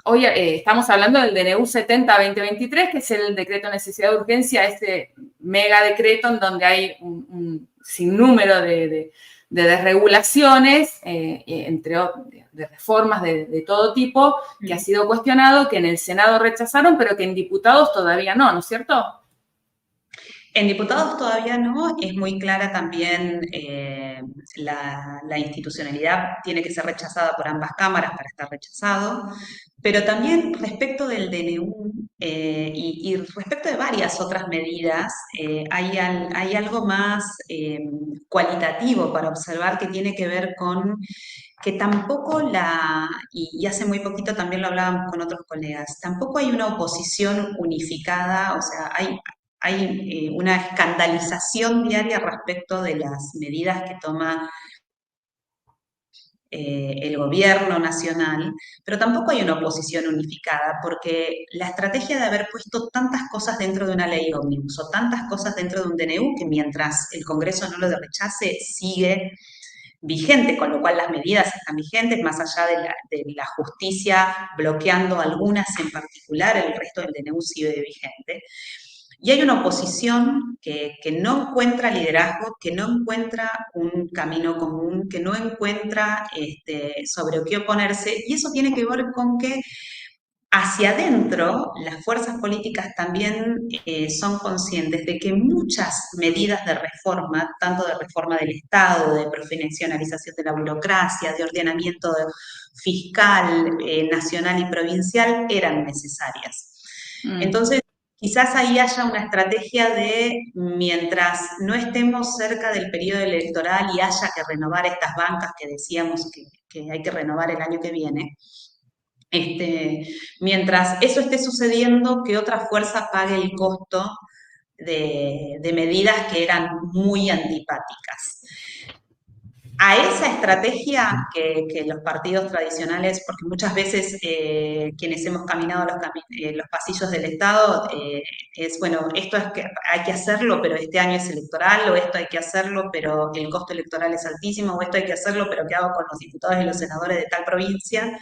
Hoy estamos hablando del DNU 70-2023, que es el decreto de necesidad de urgencia, este mega decreto en donde hay un sinnúmero de desregulaciones, de reformas de todo tipo, que ha sido cuestionado, que en el Senado rechazaron, pero que en diputados todavía no es cierto? En diputados todavía no, es muy clara también la institucionalidad, tiene que ser rechazada por ambas cámaras para estar rechazado, pero también respecto del DNU y respecto de varias otras medidas, hay algo más cualitativo para observar que tiene que ver con que tampoco y hace muy poquito también lo hablábamos con otros colegas, tampoco hay una oposición unificada, o sea, hay una escandalización diaria respecto de las medidas que toma el gobierno nacional, pero tampoco hay una oposición unificada, porque la estrategia de haber puesto tantas cosas dentro de una ley ómnibus o tantas cosas dentro de un DNU, que mientras el Congreso no lo rechace, sigue vigente, con lo cual las medidas están vigentes, más allá de la justicia bloqueando algunas en particular, el resto del DNU sigue vigente. Y hay una oposición que no encuentra liderazgo, que no encuentra un camino común, que no encuentra sobre qué oponerse, y eso tiene que ver con que hacia adentro las fuerzas políticas también son conscientes de que muchas medidas de reforma, tanto de reforma del Estado, de profesionalización de la burocracia, de ordenamiento fiscal, nacional y provincial, eran necesarias. Entonces, quizás ahí haya una estrategia de, mientras no estemos cerca del periodo electoral y haya que renovar estas bancas que decíamos que hay que renovar el año que viene, mientras eso esté sucediendo, que otra fuerza pague el costo de medidas que eran muy antipáticas. A esa estrategia que los partidos tradicionales, porque muchas veces quienes hemos caminado los pasillos del Estado, es, bueno, esto es que hay que hacerlo, pero este año es electoral, o esto hay que hacerlo, pero el costo electoral es altísimo, o esto hay que hacerlo, pero ¿qué hago con los diputados y los senadores de tal provincia?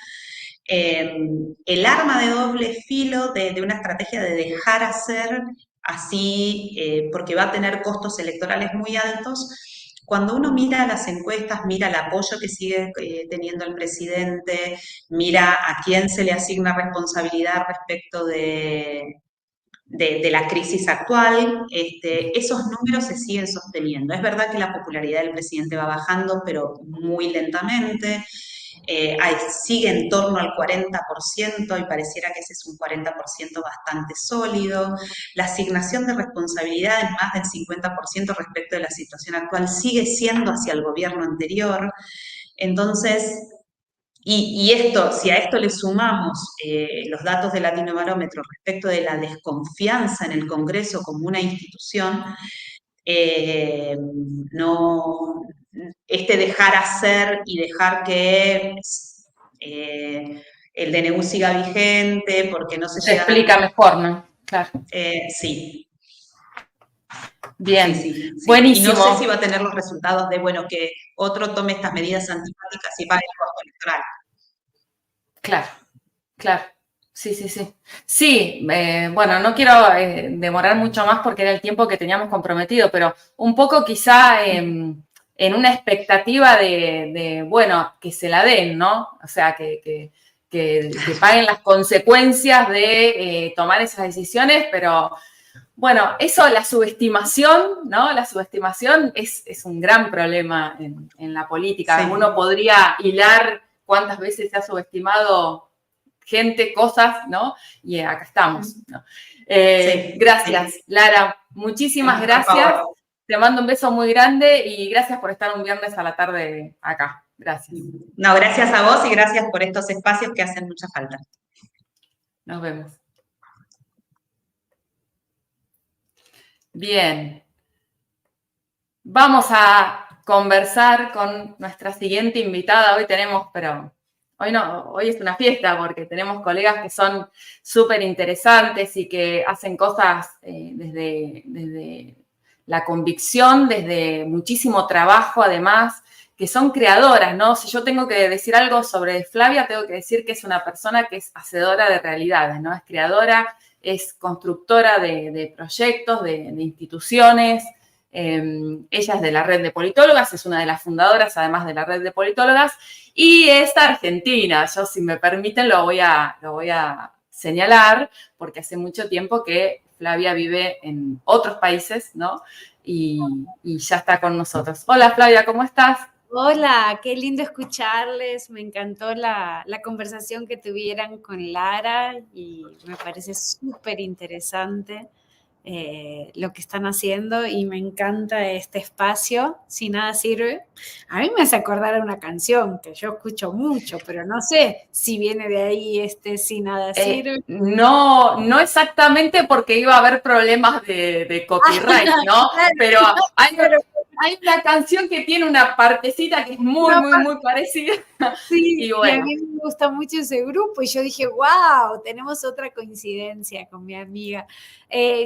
El arma de doble filo de una estrategia de dejar hacer así, porque va a tener costos electorales muy altos. Cuando uno mira las encuestas, mira el apoyo que sigue teniendo el presidente, mira a quién se le asigna responsabilidad respecto de la crisis actual, esos números se siguen sosteniendo. Es verdad que la popularidad del presidente va bajando, pero muy lentamente. Sigue en torno al 40% y pareciera que ese es un 40% bastante sólido. La asignación de responsabilidades, más del 50% respecto de la situación actual, sigue siendo hacia el gobierno anterior. Entonces, esto, si a esto le sumamos los datos del Latinobarómetro respecto de la desconfianza en el Congreso como una institución, no, dejar hacer y dejar que el DNU siga vigente porque no se llega... Se explica mejor, ¿no? Claro. Sí. Bien, sí. Buenísimo. Y no sé si va a tener los resultados de, bueno, que otro tome estas medidas antipáticas y pague el costo electoral. Claro. Sí. Sí, bueno, no quiero demorar mucho más porque era el tiempo que teníamos comprometido, pero un poco quizá en una expectativa de, bueno, que se la den, ¿no? O sea, que paguen las consecuencias de tomar esas decisiones, pero bueno, eso, la subestimación, ¿no? La subestimación es un gran problema en la política. Sí. Uno podría hilar cuántas veces se ha subestimado gente, cosas, ¿no? Y acá estamos, ¿no? Sí, gracias, sí. Lara. Muchísimas gracias. Te mando un beso muy grande y gracias por estar un viernes a la tarde acá. Gracias. No, gracias a vos y gracias por estos espacios que hacen mucha falta. Nos vemos. Bien. Vamos a conversar con nuestra siguiente invitada. Hoy tenemos, pero hoy no, hoy es una fiesta porque tenemos colegas que son súper interesantes y que hacen cosas desde la convicción, desde muchísimo trabajo además, que son creadoras, ¿no? Si yo tengo que decir algo sobre Flavia, tengo que decir que es una persona que es hacedora de realidades, ¿no? Es creadora, es constructora de proyectos, de instituciones. Ella es de la red de politólogas, es una de las fundadoras además de la red de politólogas y es argentina. Yo, si me permiten, lo voy a señalar porque hace mucho tiempo que Flavia vive en otros países, ¿no? Y ya está con nosotros. Hola Flavia, ¿cómo estás? Hola, qué lindo escucharles. Me encantó la conversación que tuvieran con Lara y me parece súper interesante lo que están haciendo y me encanta este espacio. Si nada sirve. A mí me hace acordar una canción que yo escucho mucho, pero no sé si viene de ahí Si nada sirve. No exactamente porque iba a haber problemas de copyright, ¿no? Pero hay una canción que tiene una partecita que es muy parecida. Sí, y bueno. y a mí me gusta mucho ese grupo y yo dije, wow, tenemos otra coincidencia con mi amiga.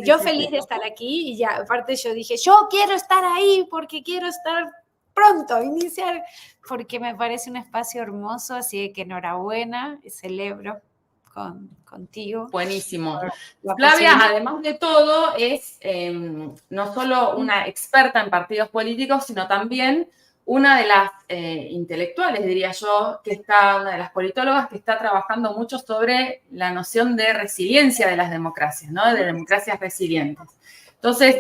Yo feliz de estar aquí y ya, aparte yo dije, yo quiero estar ahí porque quiero estar pronto, iniciar, porque me parece un espacio hermoso, así que enhorabuena, celebro contigo. Buenísimo. Flavia, además de todo, es no solo una experta en partidos políticos, sino también una de las intelectuales, diría yo, una de las politólogas que está trabajando mucho sobre la noción de resiliencia de las democracias, ¿no? De democracias resilientes. Entonces,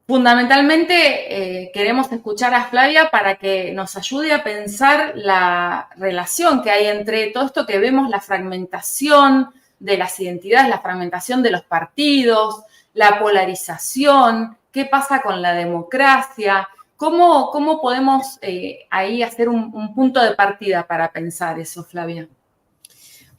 fundamentalmente queremos escuchar a Flavia para que nos ayude a pensar la relación que hay entre todo esto que vemos, la fragmentación de las identidades, la fragmentación de los partidos, la polarización, qué pasa con la democracia, cómo podemos ahí hacer un punto de partida para pensar eso, Flavia.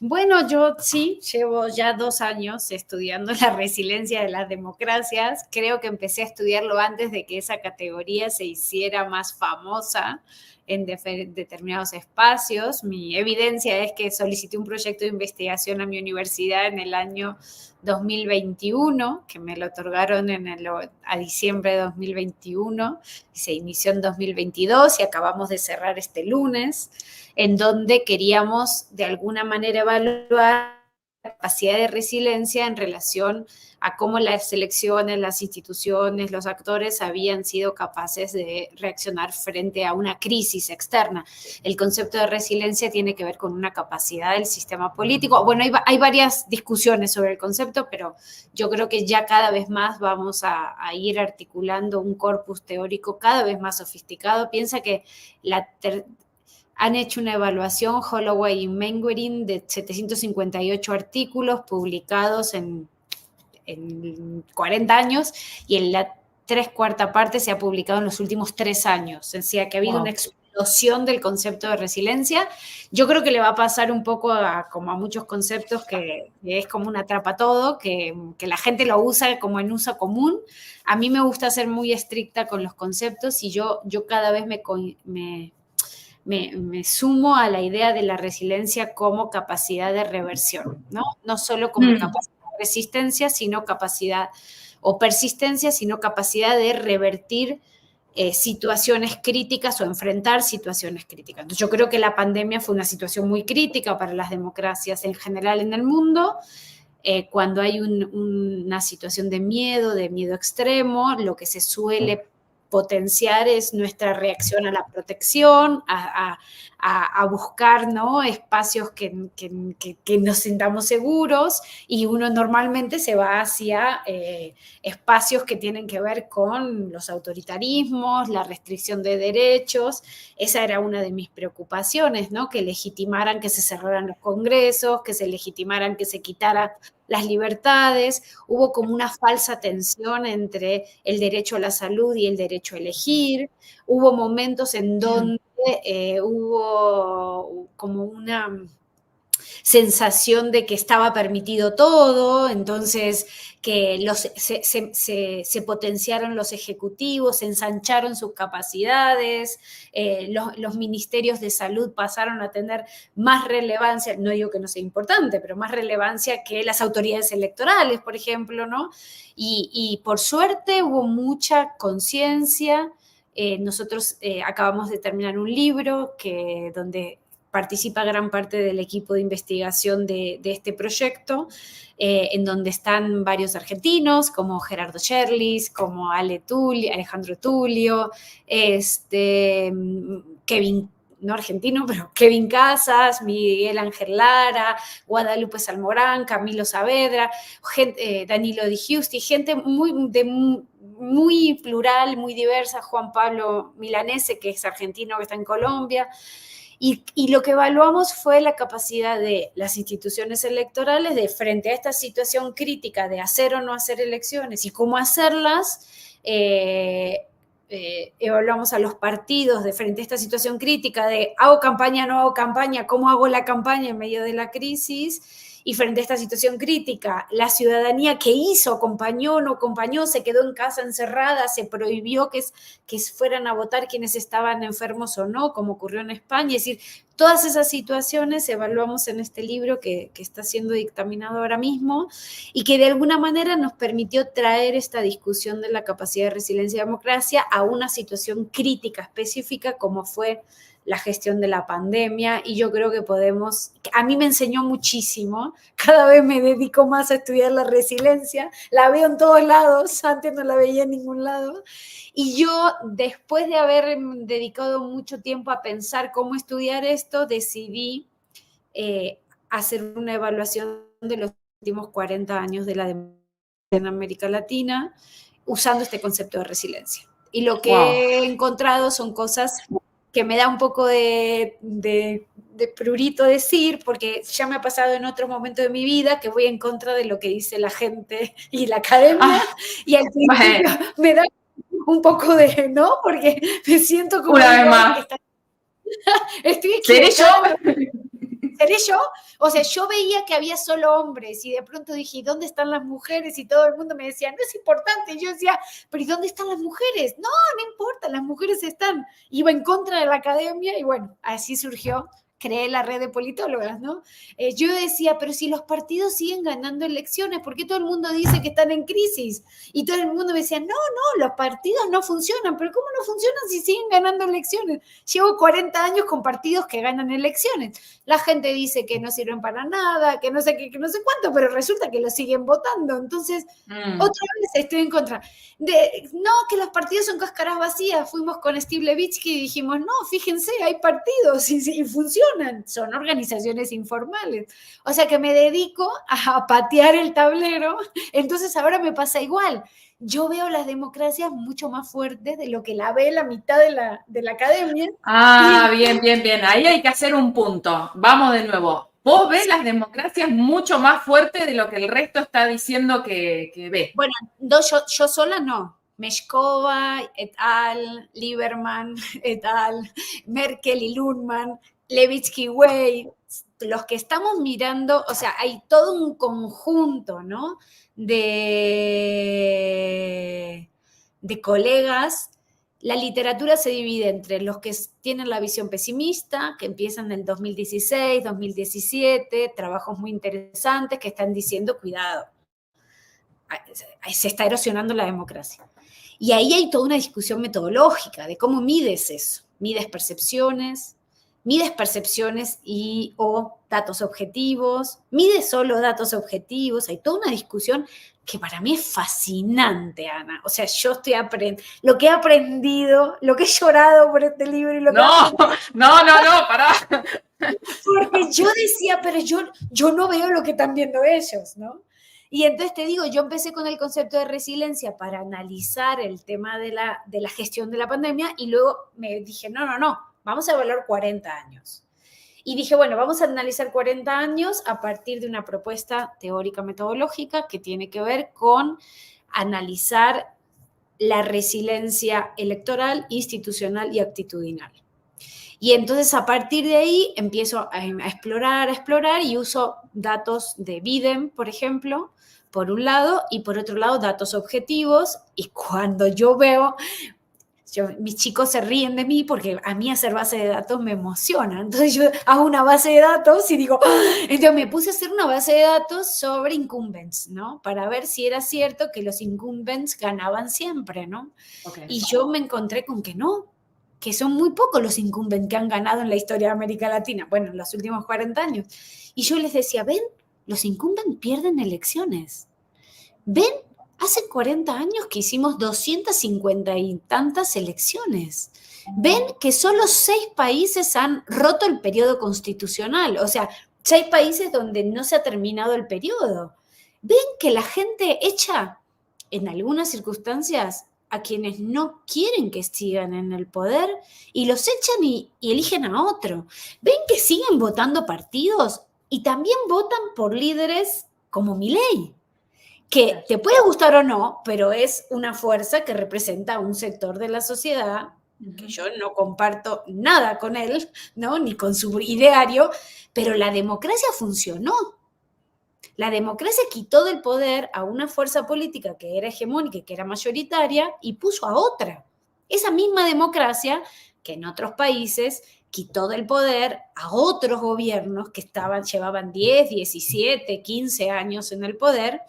Bueno, yo sí, llevo ya 2 años estudiando la resiliencia de las democracias. Creo que empecé a estudiarlo antes de que esa categoría se hiciera más famosa en determinados espacios. Mi evidencia es que solicité un proyecto de investigación a mi universidad en el año 2021, que me lo otorgaron a diciembre de 2021, y se inició en 2022 y acabamos de cerrar este lunes, en donde queríamos de alguna manera evaluar la capacidad de resiliencia en relación a cómo las elecciones, las instituciones, los actores habían sido capaces de reaccionar frente a una crisis externa. El concepto de resiliencia tiene que ver con una capacidad del sistema político. Bueno, hay varias discusiones sobre el concepto, pero yo creo que ya cada vez más vamos a ir articulando un corpus teórico cada vez más sofisticado. Piensa que han hecho una evaluación, Holloway y Mainwaring, de 758 artículos publicados en 40 años y en la 3/4 parte se ha publicado en los últimos 3 años. O sea, que ha habido una explosión del concepto de resiliencia. Yo creo que le va a pasar un poco como a muchos conceptos que es como un atrapatodo, que la gente lo usa como en uso común. A mí me gusta ser muy estricta con los conceptos y yo cada vez me sumo a la idea de la resiliencia como capacidad de reversión, ¿no? No solo como capacidad de resistencia, sino capacidad, o persistencia, sino capacidad de revertir situaciones críticas o enfrentar situaciones críticas. Entonces, yo creo que la pandemia fue una situación muy crítica para las democracias en general en el mundo. Cuando hay una situación de miedo extremo, lo que se suele potenciar es nuestra reacción a la protección, a buscar, ¿no?, espacios que nos sintamos seguros, y uno normalmente se va hacia espacios que tienen que ver con los autoritarismos, la restricción de derechos. Esa era una de mis preocupaciones, ¿no?, que legitimaran que se cerraran los congresos, que se legitimaran que se quitaran las libertades. Hubo como una falsa tensión entre el derecho a la salud y el derecho a elegir. Hubo momentos en donde hubo como una sensación de que estaba permitido todo, entonces que se potenciaron los ejecutivos, se ensancharon sus capacidades, los ministerios de salud pasaron a tener más relevancia, no digo que no sea importante, pero más relevancia que las autoridades electorales, por ejemplo, ¿no? Y por suerte hubo mucha conciencia. Nosotros acabamos de terminar un libro donde participa gran parte del equipo de investigación de este proyecto, en donde están varios argentinos, como Gerardo Sherlis, como Alejandro Tulio, Kevin no argentino, pero Kevin Casas, Miguel Ángel Lara, Guadalupe Salmorán, Camilo Saavedra, Danilo Di Giusti, gente muy plural, muy diversa, Juan Pablo Milanese, que es argentino, que está en Colombia. Y lo que evaluamos fue la capacidad de las instituciones electorales de, frente a esta situación crítica de hacer o no hacer elecciones y cómo hacerlas, evaluamos a los partidos de frente a esta situación crítica de hago campaña, no hago campaña, cómo hago la campaña en medio de la crisis, y frente a esta situación crítica, la ciudadanía que hizo, acompañó, no acompañó, se quedó en casa encerrada, se prohibió que fueran a votar quienes estaban enfermos o no, como ocurrió en España. Es decir, todas esas situaciones evaluamos en este libro que está siendo dictaminado ahora mismo y que de alguna manera nos permitió traer esta discusión de la capacidad de resiliencia y democracia a una situación crítica específica como fue la gestión de la pandemia, y yo creo que a mí me enseñó muchísimo, cada vez me dedico más a estudiar la resiliencia, la veo en todos lados, antes no la veía en ningún lado, y yo después de haber dedicado mucho tiempo a pensar cómo estudiar esto, decidí hacer una evaluación de los últimos 40 años de la democracia en América Latina, usando este concepto de resiliencia. Y lo que he encontrado son cosas que me da un poco de prurito decir, porque ya me ha pasado en otro momento de mi vida que voy en contra de lo que dice la gente y la academia, y al principio me da un poco de, ¿no? Porque me siento como... Una vez más. Estoy equivocada. ¿Seré yo? O sea, yo veía que había solo hombres y de pronto dije, ¿dónde están las mujeres? Y todo el mundo me decía, no es importante. Y yo decía, ¿pero ¿y dónde están las mujeres? No, no importa, las mujeres están. Iba en contra de la academia y bueno, así surgió. Creé la red de politólogas, ¿no? Yo decía, pero si los partidos siguen ganando elecciones, ¿por qué todo el mundo dice que están en crisis? Y todo el mundo me decía, no, los partidos no funcionan, pero ¿cómo no funcionan si siguen ganando elecciones? Llevo 40 años con partidos que ganan elecciones. La gente dice que no sirven para nada, que no sé qué, que no sé cuánto, pero resulta que lo siguen votando. Entonces, otra vez estoy en contra. No, que los partidos son cáscaras vacías. Fuimos con Steve Levitsky y dijimos, no, fíjense, hay partidos y funcionan. Son organizaciones informales. O sea que me dedico a patear el tablero. Entonces ahora me pasa igual. Yo veo las democracias mucho más fuertes de lo que la ve la mitad de la academia. Bien. Ahí hay que hacer un punto. Vamos de nuevo. Vos ves las democracias mucho más fuertes de lo que el resto está diciendo que ve. Bueno, yo sola no. Meshkova et al, Lieberman et al, Merkel y Lundman, Levitsky Way, los que estamos mirando, o sea, hay todo un conjunto, ¿no? de colegas. La literatura se divide entre los que tienen la visión pesimista, que empiezan en el 2016, 2017, trabajos muy interesantes que están diciendo, cuidado, se está erosionando la democracia. Y ahí hay toda una discusión metodológica de cómo mides eso. Mides percepciones y o datos objetivos, mides solo datos objetivos. Hay toda una discusión que para mí es fascinante, Ana. O sea, yo estoy aprendiendo, lo que he aprendido, lo que he llorado por este libro y lo que... No, pará. Porque yo decía, pero yo no veo lo que están viendo ellos, ¿no? Y entonces te digo, yo empecé con el concepto de resiliencia para analizar el tema de la gestión de la pandemia y luego me dije, no, vamos a evaluar 40 años. Y dije, bueno, vamos a analizar 40 años a partir de una propuesta teórica metodológica que tiene que ver con analizar la resiliencia electoral, institucional y actitudinal. Y entonces a partir de ahí empiezo a explorar y uso datos de Biden, por ejemplo, por un lado, y por otro lado datos objetivos. Y cuando yo veo... mis chicos se ríen de mí porque a mí hacer base de datos me emociona. Entonces yo hago una base de datos y digo, entonces me puse a hacer una base de datos sobre incumbents, ¿no? Para ver si era cierto que los incumbents ganaban siempre, ¿no? Okay. Y yo me encontré con que no, que son muy pocos los incumbents que han ganado en la historia de América Latina, bueno, en los últimos 40 años. Y yo les decía, ven, los incumbents pierden elecciones. Ven, hace 40 años que hicimos 250 y tantas elecciones. ven que solo 6 países han roto el periodo constitucional, o sea, 6 países donde no se ha terminado el periodo. Ven que la gente echa, en algunas circunstancias, a quienes no quieren que sigan en el poder y los echan y eligen a otro. Ven que siguen votando partidos y también votan por líderes como Milei, que te puede gustar o no, pero es una fuerza que representa a un sector de la sociedad que yo no comparto nada con él, ¿no? Ni con su ideario, pero la democracia funcionó. La democracia quitó del poder a una fuerza política que era hegemónica y que era mayoritaria y puso a otra. Esa misma democracia que en otros países quitó del poder a otros gobiernos que llevaban 10, 17, 15 años en el poder.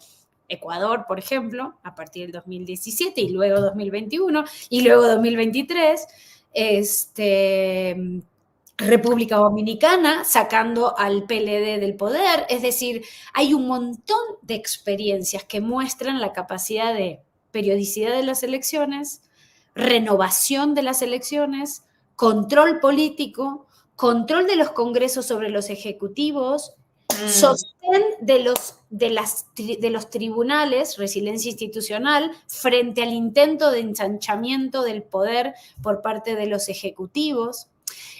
Ecuador, por ejemplo, a partir del 2017 y luego 2021 y luego 2023, República Dominicana sacando al PLD del poder. Es decir, hay un montón de experiencias que muestran la capacidad de periodicidad de las elecciones, renovación de las elecciones, control político, control de los congresos sobre los ejecutivos, sostén de los tribunales, resiliencia institucional, frente al intento de ensanchamiento del poder por parte de los ejecutivos.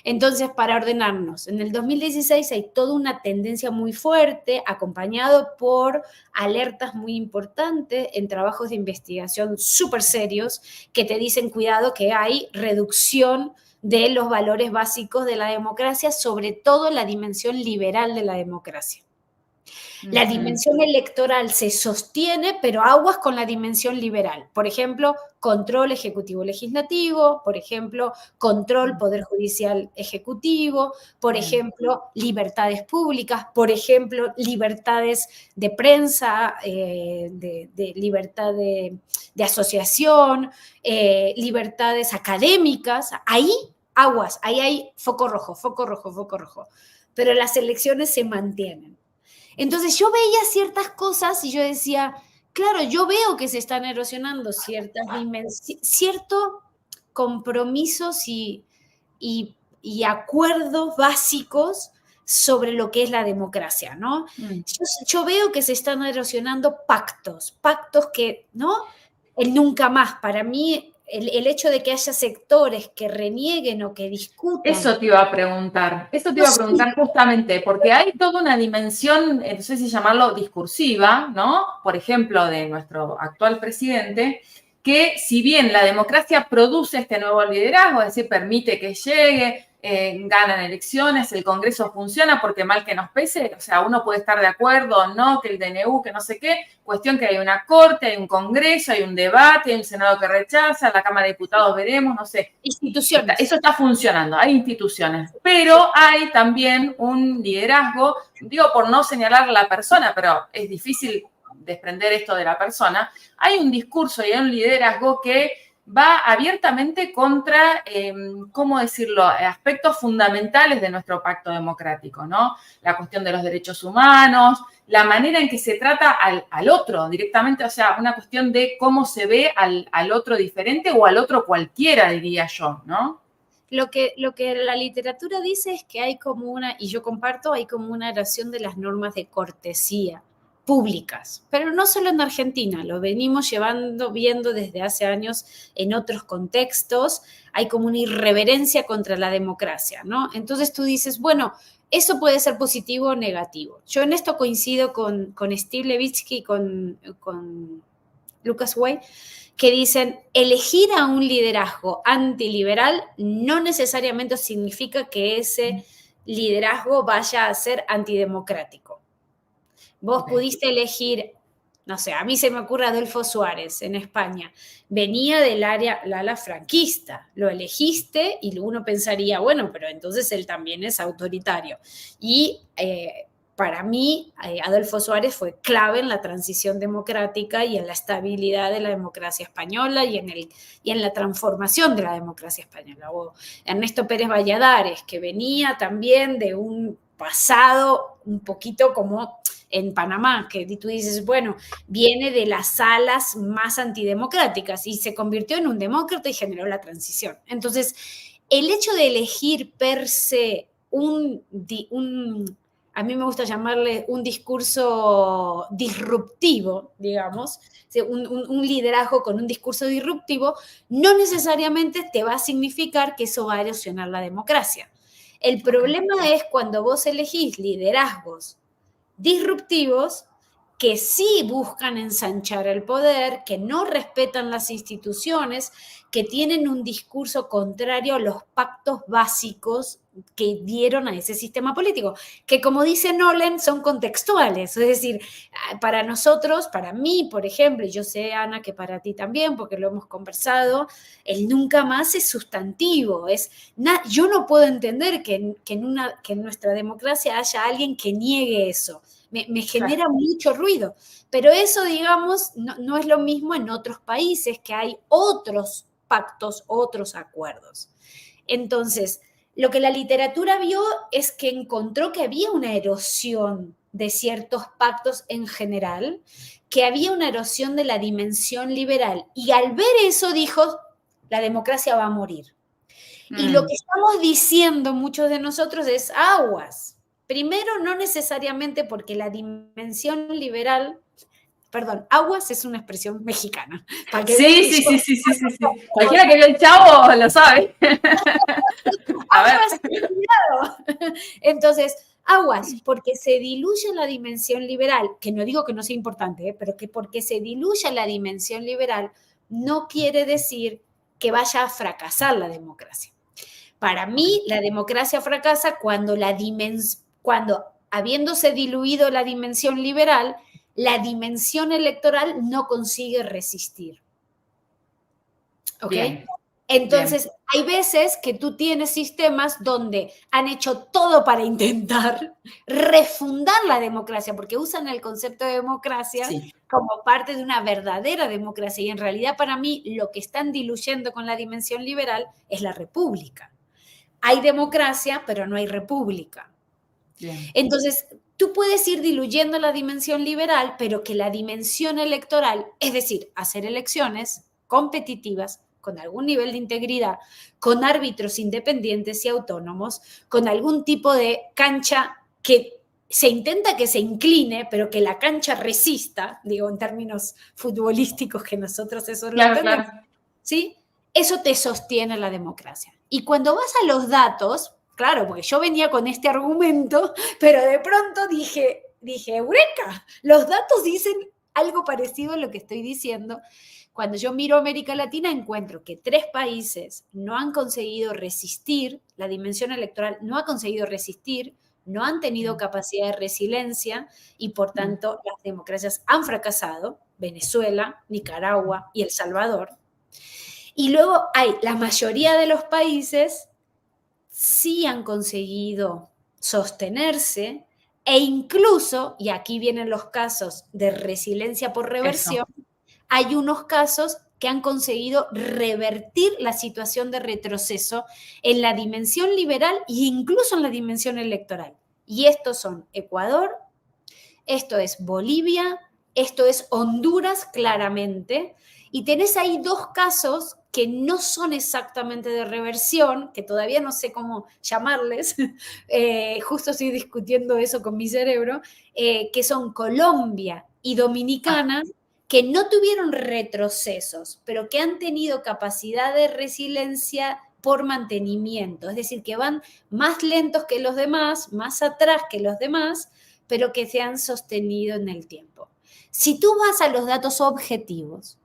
Entonces, para ordenarnos, en el 2016 hay toda una tendencia muy fuerte, acompañado por alertas muy importantes en trabajos de investigación súper serios que te dicen, cuidado, que hay reducción de los valores básicos de la democracia, sobre todo la dimensión liberal de la democracia. La dimensión electoral se sostiene, pero aguas con la dimensión liberal. Por ejemplo, control ejecutivo-legislativo, por ejemplo, control poder judicial ejecutivo, por ejemplo, libertades públicas, por ejemplo, libertades de prensa, de libertad de asociación, libertades académicas. Ahí, aguas, ahí hay foco rojo, foco rojo, foco rojo. Pero las elecciones se mantienen. Entonces yo veía ciertas cosas y yo decía, claro, yo veo que se están erosionando ciertos compromisos y acuerdos básicos sobre lo que es la democracia, ¿no? Yo veo que se están erosionando pactos que, ¿no? El nunca más, para mí, el hecho de que haya sectores que renieguen o que discutan. Eso te iba a preguntar, justamente, porque hay toda una dimensión, no sé si llamarlo discursiva, ¿no? Por ejemplo, de nuestro actual presidente, que si bien la democracia produce este nuevo liderazgo, es decir, permite que llegue, ganan elecciones, el Congreso funciona, porque mal que nos pese, o sea, uno puede estar de acuerdo o no, que el DNU, que no sé qué, cuestión que hay una corte, hay un Congreso, hay un debate, hay un Senado que rechaza, la Cámara de Diputados veremos, no sé. Instituciones. Eso está funcionando, hay instituciones, pero hay también un liderazgo, digo por no señalar a la persona, pero es difícil desprender esto de la persona, hay un discurso y hay un liderazgo que va abiertamente contra, ¿cómo decirlo?, aspectos fundamentales de nuestro pacto democrático, ¿no? La cuestión de los derechos humanos, la manera en que se trata al otro directamente, o sea, una cuestión de cómo se ve al otro diferente o al otro cualquiera, diría yo, ¿no? Lo que la literatura dice es que hay como y yo comparto, hay como una erosión de las normas de cortesía públicas, pero no solo en Argentina, lo venimos viendo desde hace años en otros contextos, hay como una irreverencia contra la democracia, ¿no? Entonces tú dices, bueno, eso puede ser positivo o negativo. Yo en esto coincido con Steve Levitsky y con Lucas Way, que dicen, elegir a un liderazgo antiliberal no necesariamente significa que ese liderazgo vaya a ser antidemocrático. Vos pudiste elegir, no sé, a mí se me ocurre Adolfo Suárez en España, venía del ala franquista, lo elegiste y uno pensaría, bueno, pero entonces él también es autoritario. Y para mí, Adolfo Suárez fue clave en la transición democrática y en la estabilidad de la democracia española y en la transformación de la democracia española. O Ernesto Pérez Valladares, que venía también de un pasado un poquito como en Panamá, que tú dices, bueno, viene de las alas más antidemocráticas y se convirtió en un demócrata y generó la transición. Entonces, el hecho de elegir per se a mí me gusta llamarle un discurso disruptivo, digamos, un liderazgo con un discurso disruptivo, no necesariamente te va a significar que eso va a erosionar la democracia. El problema es cuando vos elegís liderazgos disruptivos que sí buscan ensanchar el poder, que no respetan las instituciones, que tienen un discurso contrario a los pactos básicos que dieron a ese sistema político, que como dice Nolan, son contextuales. Es decir, para nosotros, para mí, por ejemplo, y yo sé, Ana, que para ti también, porque lo hemos conversado, el nunca más es sustantivo. Yo no puedo entender que en nuestra democracia haya alguien que niegue eso. Me genera mucho ruido. Pero eso, digamos, no es lo mismo en otros países, que hay otros pactos, otros acuerdos. Entonces, lo que la literatura vio es que encontró que había una erosión de ciertos pactos en general, que había una erosión de la dimensión liberal. Y al ver eso dijo, la democracia va a morir. Y lo que estamos diciendo muchos de nosotros es aguas. Primero, no necesariamente porque la dimensión liberal, perdón, aguas es una expresión mexicana. Sí. Cualquiera que vio el Chavo lo sabe. Aguas, cuidado. Entonces, aguas, porque se diluye la dimensión liberal, que no digo que no sea importante, pero que porque se diluya la dimensión liberal no quiere decir que vaya a fracasar la democracia. Para mí, la democracia fracasa cuando habiéndose diluido la dimensión liberal, la dimensión electoral no consigue resistir. ¿Ok? Bien. Entonces, hay veces que tú tienes sistemas donde han hecho todo para intentar refundar la democracia, porque usan el concepto de democracia como parte de una verdadera democracia. Y en realidad, para mí, lo que están diluyendo con la dimensión liberal es la república. Hay democracia, pero no hay república. Bien. Entonces, tú puedes ir diluyendo la dimensión liberal, pero que la dimensión electoral, es decir, hacer elecciones competitivas, con algún nivel de integridad, con árbitros independientes y autónomos, con algún tipo de cancha que se intenta que se incline, pero que la cancha resista, digo en términos futbolísticos que nosotros eso lo entendemos, ¿sí? Eso te sostiene la democracia. Y cuando vas a los datos, claro, porque yo venía con este argumento, pero de pronto dije, ¡eureka! Los datos dicen algo parecido a lo que estoy diciendo. Cuando yo miro América Latina, encuentro que 3 países no han conseguido resistir, la dimensión electoral no ha conseguido resistir, no han tenido capacidad de resiliencia y por tanto las democracias han fracasado, Venezuela, Nicaragua y El Salvador. Y luego hay la mayoría de los países sí han conseguido sostenerse e incluso, y aquí vienen los casos de resiliencia por reversión, hay unos casos que han conseguido revertir la situación de retroceso en la dimensión liberal e incluso en la dimensión electoral. Y estos son Ecuador, esto es Bolivia, esto es Honduras claramente, y tenés ahí 2 casos que no son exactamente de reversión, que todavía no sé cómo llamarles, justo estoy discutiendo eso con mi cerebro, que son Colombia y Dominicana, que no tuvieron retrocesos, pero que han tenido capacidad de resiliencia por mantenimiento, es decir, que van más lentos que los demás, más atrás que los demás, pero que se han sostenido en el tiempo. Si tú vas a los datos objetivos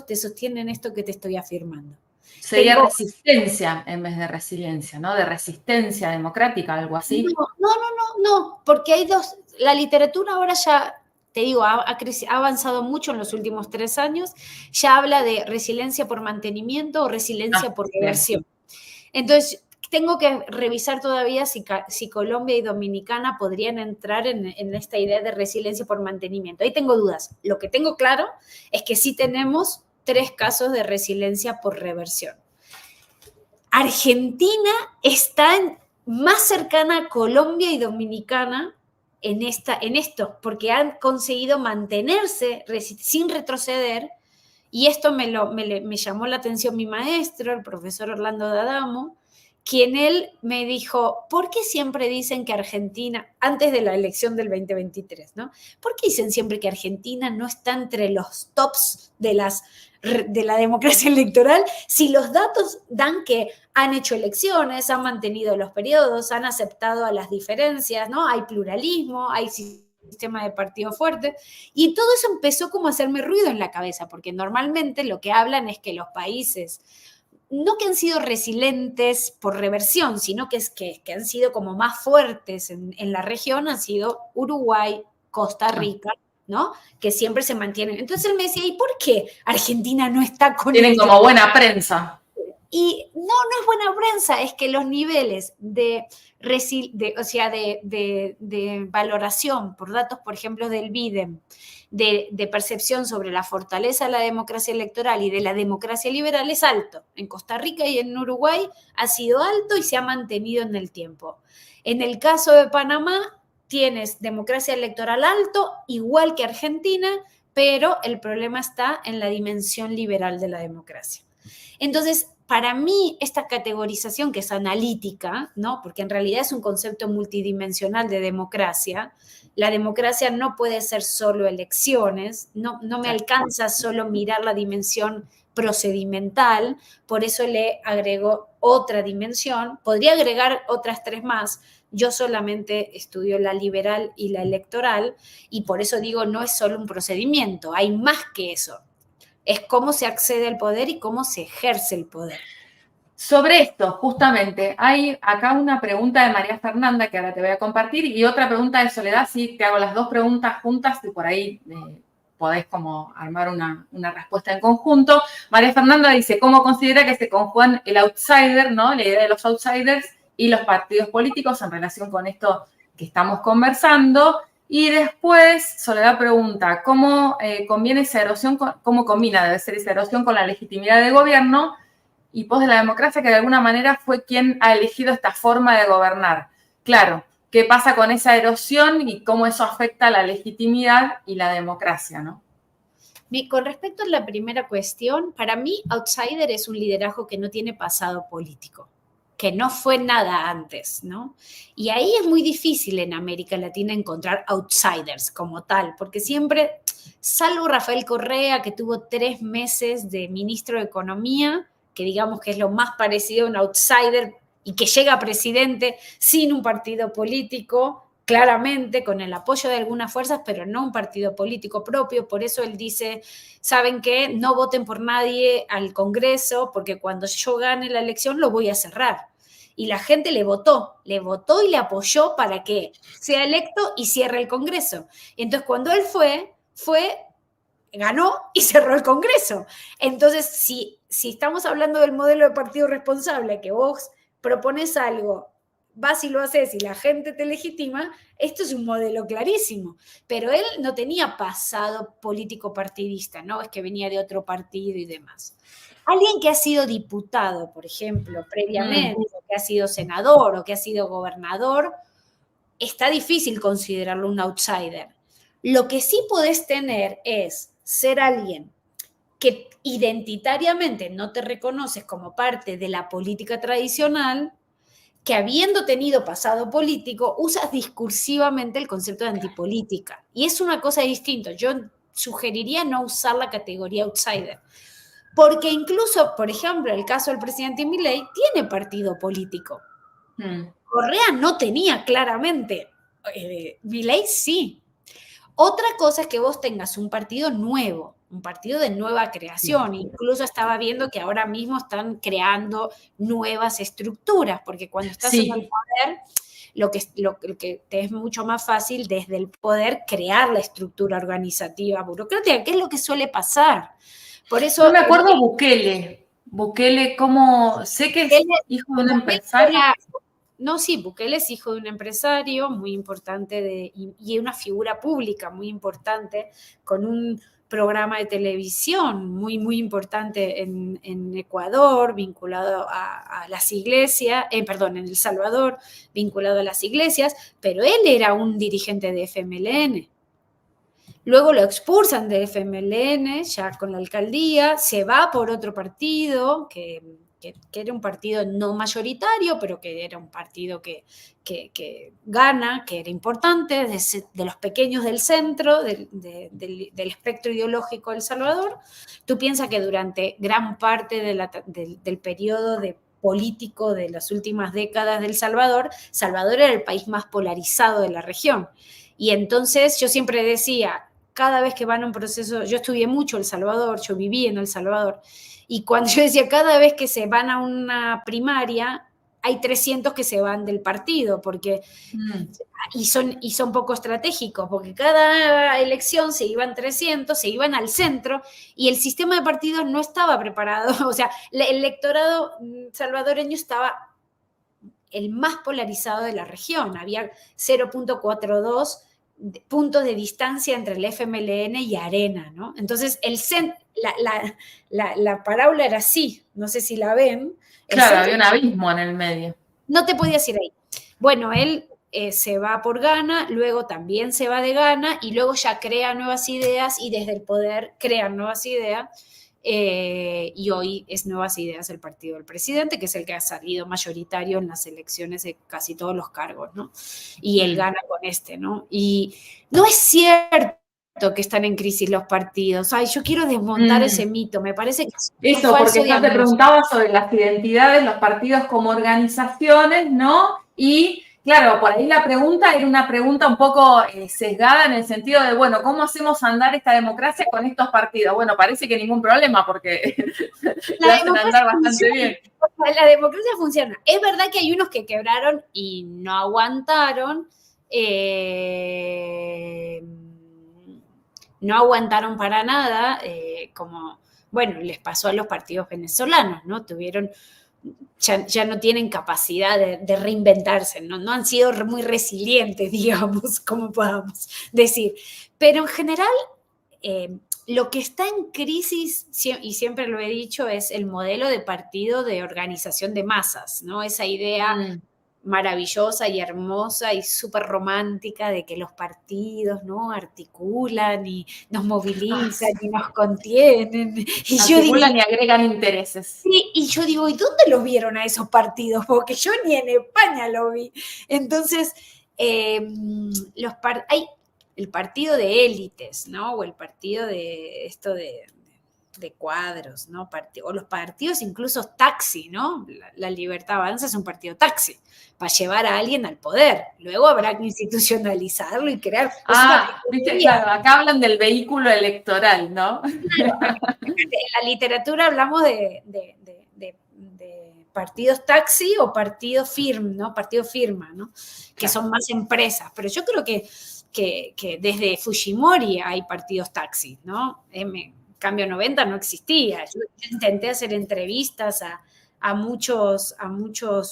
te sostienen esto que te estoy afirmando. Sería resistencia en vez de resiliencia, ¿no? De resistencia democrática, algo así. No, porque hay 2, la literatura ahora ya, te digo, ha avanzado mucho en los últimos 3 años, ya habla de resiliencia por mantenimiento o resiliencia por reversión. Entonces, tengo que revisar todavía si Colombia y Dominicana podrían entrar en esta idea de resiliencia por mantenimiento. Ahí tengo dudas. Lo que tengo claro es que sí tenemos 3 casos de resiliencia por reversión. Argentina está más cercana a Colombia y Dominicana en esto, porque han conseguido mantenerse sin retroceder, y esto me llamó la atención mi maestro, el profesor Orlando D'Adamo, quien él me dijo, ¿por qué siempre dicen que Argentina, antes de la elección del 2023, ¿no? ¿Por qué dicen siempre que Argentina no está entre los tops de la democracia electoral si los datos dan que han hecho elecciones, han mantenido los periodos, han aceptado a las diferencias, ¿no? Hay pluralismo, hay sistema de partido fuerte, y todo eso empezó como a hacerme ruido en la cabeza, porque normalmente lo que hablan es que los países no que han sido resilientes por reversión, sino que han sido como más fuertes en la región, han sido Uruguay, Costa Rica, ¿no? Que siempre se mantienen. Entonces él me decía, ¿y por qué Argentina no está con Tienen como buena prensa. Y no es buena prensa, es que los niveles de valoración por datos, por ejemplo, del BIDEM, de percepción sobre la fortaleza de la democracia electoral y de la democracia liberal es alto. En Costa Rica y en Uruguay ha sido alto y se ha mantenido en el tiempo. En el caso de Panamá, tienes democracia electoral alto, igual que Argentina, pero el problema está en la dimensión liberal de la democracia. Entonces, para mí, esta categorización que es analítica, ¿no? Porque en realidad es un concepto multidimensional de democracia, la democracia no puede ser solo elecciones, no me alcanza solo mirar la dimensión procedimental, por eso le agrego otra dimensión, podría agregar otras 3 más, yo solamente estudio la liberal y la electoral, y por eso digo, no es solo un procedimiento, hay más que eso. Es cómo se accede al poder y cómo se ejerce el poder. Sobre esto, justamente, hay acá una pregunta de María Fernanda que ahora te voy a compartir y otra pregunta de Soledad, sí, te hago las 2 preguntas juntas y por ahí podés como armar una respuesta en conjunto. María Fernanda dice, ¿cómo considera que se conjugan el outsider, ¿no? La idea de los outsiders y los partidos políticos en relación con esto que estamos conversando? Y después, Soledad pregunta, ¿cómo conviene esa erosión, cómo combina, debe ser esa erosión con la legitimidad del gobierno y pos de la democracia, que de alguna manera fue quien ha elegido esta forma de gobernar? Claro, ¿qué pasa con esa erosión y cómo eso afecta a la legitimidad y la democracia, ¿no? Con respecto a la primera cuestión, para mí, outsider es un liderazgo que no tiene pasado político, que no fue nada antes, ¿no? Y ahí es muy difícil en América Latina encontrar outsiders como tal, porque siempre, salvo Rafael Correa, que tuvo 3 meses de ministro de Economía, que digamos que es lo más parecido a un outsider y que llega a presidente sin un partido político, claramente con el apoyo de algunas fuerzas, pero no un partido político propio. Por eso él dice, ¿saben qué? No voten por nadie al Congreso, porque cuando yo gane la elección lo voy a cerrar. Y la gente le votó y le apoyó para que sea electo y cierre el Congreso. Y entonces cuando él ganó y cerró el Congreso. Entonces, si estamos hablando del modelo de partido responsable, que vos propones algo, vas y lo haces y la gente te legitima, esto es un modelo clarísimo. Pero él no tenía pasado político partidista, ¿no? Es que venía de otro partido y demás. Alguien que ha sido diputado, por ejemplo, previamente, o que ha sido senador o que ha sido gobernador, está difícil considerarlo un outsider. Lo que sí podés tener es ser alguien que identitariamente no te reconoces como parte de la política tradicional, que habiendo tenido pasado político, usas discursivamente el concepto de antipolítica. Y es una cosa distinta. Yo sugeriría no usar la categoría outsider. Porque incluso, por ejemplo, el caso del presidente Milei tiene partido político. Correa no tenía claramente. Milei sí. Otra cosa es que vos tengas un partido nuevo, un partido de nueva creación. Incluso estaba viendo que ahora mismo están creando nuevas estructuras, porque cuando estás en el poder, lo que te es mucho más fácil desde el poder crear la estructura organizativa burocrática, que es lo que suele pasar. Por eso, no me acuerdo Bukele, como sé que es hijo de un empresario. No, sí, Bukele es hijo de un empresario muy importante y una figura pública muy importante, con un programa de televisión muy, muy importante en Ecuador, vinculado a las iglesias, perdón, en El Salvador, vinculado a las iglesias, pero él era un dirigente de FMLN. Luego lo expulsan de FMLN, ya con la alcaldía, se va por otro partido, que era un partido no mayoritario, pero que era un partido que gana, que era importante, de los pequeños del centro, del espectro ideológico de El Salvador. Tú piensas que durante gran parte del periodo político de las últimas décadas de El Salvador, Salvador era el país más polarizado de la región. Y entonces yo siempre decía, cada vez que van a un proceso, yo estudié mucho El Salvador, yo viví en El Salvador, y cuando yo decía, cada vez que se van a una primaria, hay 300 que se van del partido, porque, y son poco estratégicos, porque cada elección se iban 300, se iban al centro, y el sistema de partidos no estaba preparado, o sea, el electorado salvadoreño estaba el más polarizado de la región, había 0.42 puntos de distancia entre el FMLN y Arena, ¿no? Entonces, la parábola era así, no sé si la ven. Claro, había un abismo en el medio. No te podías ir ahí. Bueno, él se va por Ghana, luego también se va de Ghana y luego ya crea nuevas ideas y desde el poder crean nuevas ideas. Y hoy es Nuevas Ideas el partido del presidente, que es el que ha salido mayoritario en las elecciones de casi todos los cargos, ¿no? Y él gana con ¿no? Y no es cierto que están en crisis los partidos. Ay, yo quiero desmontar ese mito, me parece que es eso, porque yo te preguntaba sobre las identidades, los partidos como organizaciones, ¿no? Y claro, por ahí la pregunta era una pregunta un poco sesgada en el sentido de, bueno, ¿cómo hacemos andar esta democracia con estos partidos? Bueno, parece que ningún problema porque la hacen andar bastante bien. La democracia funciona. Es verdad que hay unos que quebraron y no aguantaron, no aguantaron para nada, como, bueno, les pasó a los partidos venezolanos, ¿no? Ya no tienen capacidad de reinventarse, ¿no? Han sido muy resilientes, digamos, como podamos decir. Pero en general, lo que está en crisis, y siempre lo he dicho, es el modelo de partido de organización de masas, ¿no? Esa idea maravillosa y hermosa y súper romántica de que los partidos, ¿no? Articulan y nos movilizan y nos contienen. Y articulan y agregan intereses. Sí, y yo digo, ¿y dónde los vieron a esos partidos? Porque yo ni en España lo vi. Entonces, hay el partido de élites, ¿no? O el partido de esto de cuadros, ¿no? O los partidos incluso taxi, ¿no? La Libertad Avanza es un partido taxi, para llevar a alguien al poder. Luego habrá que institucionalizarlo y crear... viste, claro, acá hablan del vehículo electoral, ¿no? Claro, en la literatura hablamos de partidos taxi o partidos firm, ¿no? Partido firma, ¿no? Que son más empresas. Pero yo creo que desde Fujimori hay partidos taxi, ¿no? Cambio 90 no existía. Yo intenté hacer entrevistas a muchos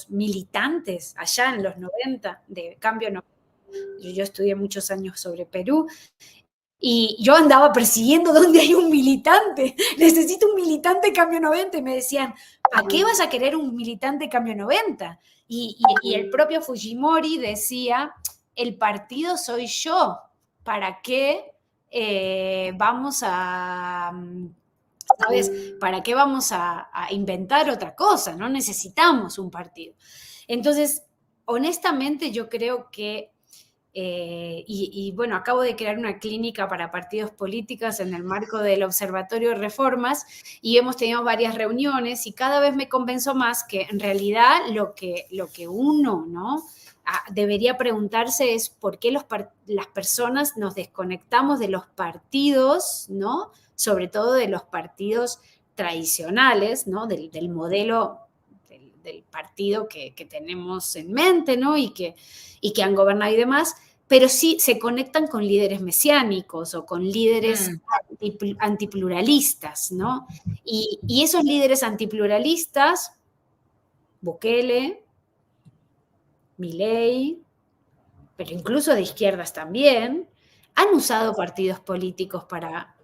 militantes allá en los 90 de Cambio 90. Yo estudié muchos años sobre Perú y yo andaba persiguiendo dónde hay un militante. Necesito un militante Cambio 90 y me decían, ¿a qué vas a querer un militante Cambio 90? Y el propio Fujimori decía, el partido soy yo, ¿para qué vamos a, ¿sabes? ¿Para qué vamos a inventar otra cosa? No necesitamos un partido. Entonces, honestamente, yo creo que, bueno, acabo de crear una clínica para partidos políticos en el marco del Observatorio de Reformas y hemos tenido varias reuniones y cada vez me convenzo más que en realidad lo que uno, ¿no? Debería preguntarse es por qué las personas nos desconectamos de los partidos, ¿no? Sobre todo de los partidos tradicionales, ¿no? Del modelo del partido que tenemos en mente, ¿no? Y que han gobernado y demás, pero sí se conectan con líderes mesiánicos o con líderes antipluralistas, ¿no? Y esos líderes antipluralistas, Bukele, Milei, pero incluso de izquierdas también, han usado partidos políticos para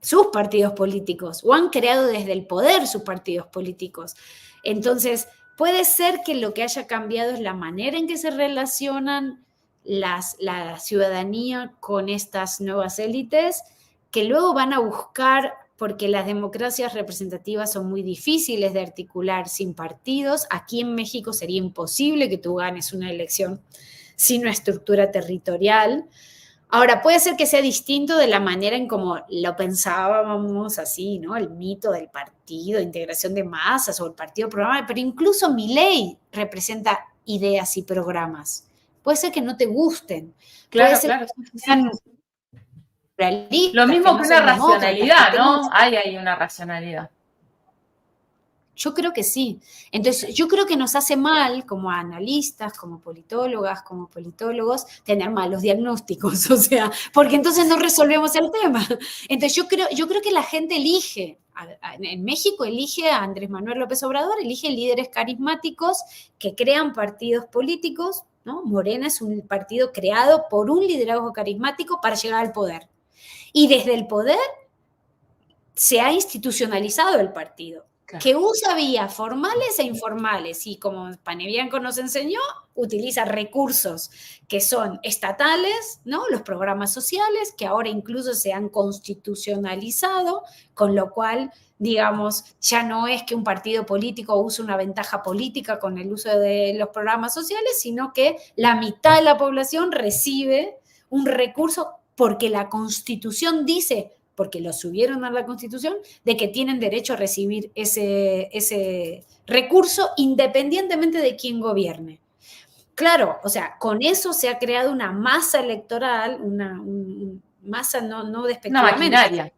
sus partidos políticos o han creado desde el poder sus partidos políticos. Entonces, puede ser que lo que haya cambiado es la manera en que se relacionan la ciudadanía con estas nuevas élites, que luego van a buscar, porque las democracias representativas son muy difíciles de articular sin partidos. Aquí en México sería imposible que tú ganes una elección sin una estructura territorial. Ahora, puede ser que sea distinto de la manera en como lo pensábamos así, ¿no? El mito del partido, de integración de masas o el partido programa, pero incluso Milei representa ideas y programas. Puede ser que no te gusten. Claro, Puede ser claro. que sean realistas, Lo mismo que no una sean demócratas, racionalidad, que ¿no? Hay una racionalidad. Yo creo que sí. Entonces, yo creo que nos hace mal, como analistas, como politólogas, como politólogos, tener malos diagnósticos, o sea, porque entonces no resolvemos el tema. Entonces, yo creo que la gente elige, en México elige a Andrés Manuel López Obrador, elige líderes carismáticos que crean partidos políticos, ¿no? Morena es un partido creado por un liderazgo carismático para llegar al poder. Y desde el poder se ha institucionalizado el partido, Claro. que usa vías formales e informales, y como Panebianco nos enseñó, utiliza recursos que son estatales, ¿no? Los programas sociales, que ahora incluso se han constitucionalizado, con lo cual, digamos, ya no es que un partido político use una ventaja política con el uso de los programas sociales, sino que la mitad de la población recibe un recurso porque la Constitución dice, porque lo subieron a la Constitución, de que tienen derecho a recibir ese recurso independientemente de quién gobierne. Claro, o sea, con eso se ha creado una masa electoral, una masa no despectivamente. Una maquinaria.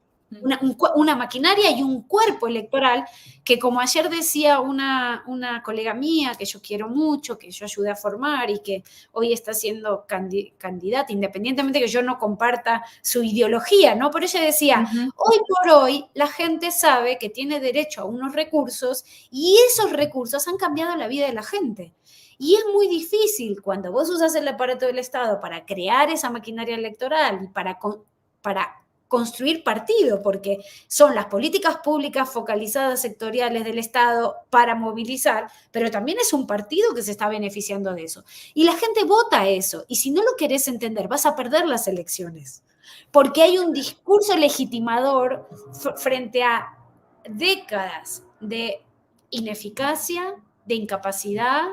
Una maquinaria y un cuerpo electoral que, como ayer decía una colega mía que yo quiero mucho, que yo ayudé a formar y que hoy está siendo candidata, independientemente que yo no comparta su ideología, ¿no? Pero ella decía, hoy por hoy la gente sabe que tiene derecho a unos recursos y esos recursos han cambiado la vida de la gente. Y es muy difícil cuando vos usas el aparato del Estado para crear esa maquinaria electoral y para construir partido, porque son las políticas públicas focalizadas sectoriales del Estado para movilizar, pero también es un partido que se está beneficiando de eso. Y la gente vota eso, y si no lo querés entender, vas a perder las elecciones, porque hay un discurso legitimador frente a décadas de ineficacia, de incapacidad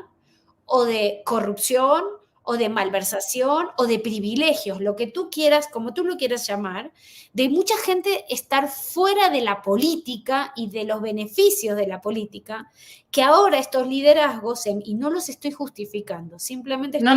o de corrupción o de malversación o de privilegios, lo que tú quieras, como tú lo quieras llamar, de mucha gente estar fuera de la política y de los beneficios de la política, que ahora estos liderazgos, y no los estoy justificando, simplemente estoy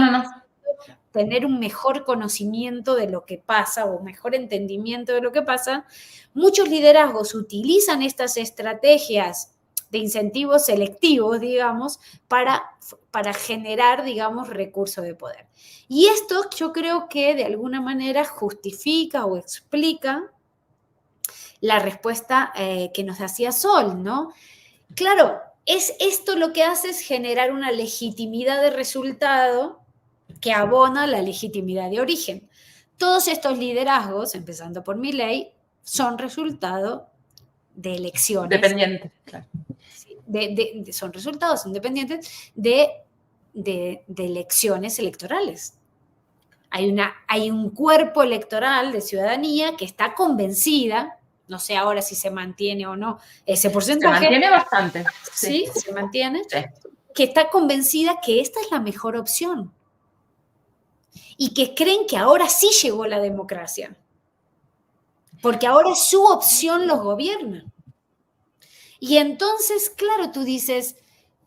tener un mejor conocimiento de lo que pasa o un mejor entendimiento de lo que pasa. Muchos liderazgos utilizan estas estrategias de incentivos selectivos, digamos, para generar, digamos, recursos de poder. Y esto yo creo que de alguna manera justifica o explica la respuesta que nos hacía Sol, ¿no? Claro, esto lo que hace es generar una legitimidad de resultado que abona la legitimidad de origen. Todos estos liderazgos, empezando por Milei, son resultado de elecciones. Dependiente, claro. Son resultados independientes de elecciones electorales. Hay un cuerpo electoral de ciudadanía que está convencida, no sé ahora si se mantiene o no ese porcentaje. Se mantiene bastante. Sí, se mantiene. Sí. Que está convencida que esta es la mejor opción. Y que creen que ahora sí llegó la democracia. Porque ahora su opción los gobierna. Y entonces, claro, tú dices,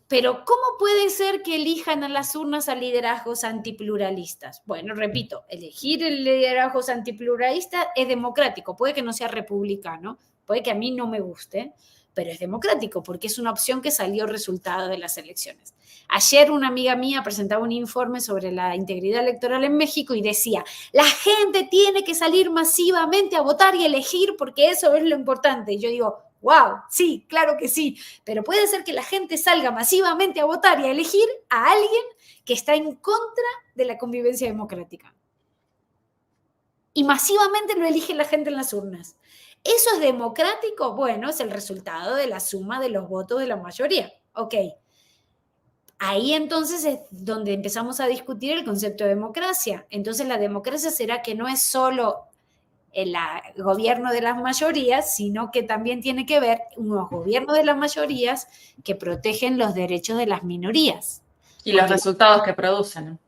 pero ¿cómo puede ser que elijan a las urnas a liderazgos antipluralistas? Bueno, repito, elegir el liderazgos antipluralista es democrático, puede que no sea republicano, puede que a mí no me guste, pero es democrático porque es una opción que salió resultado de las elecciones. Ayer una amiga mía presentaba un informe sobre la integridad electoral en México y decía, la gente tiene que salir masivamente a votar y elegir porque eso es lo importante. Y yo digo, wow, sí, claro que sí, pero puede ser que la gente salga masivamente a votar y a elegir a alguien que está en contra de la convivencia democrática. Y masivamente lo elige la gente en las urnas. ¿Eso es democrático? Bueno, es el resultado de la suma de los votos de la mayoría. Ok. Ahí entonces es donde empezamos a discutir el concepto de democracia. Entonces la democracia será que no es solo el gobierno de las mayorías, sino que también tiene que ver unos gobiernos de las mayorías que protegen los derechos de las minorías. Y los resultados que producen, ¿no?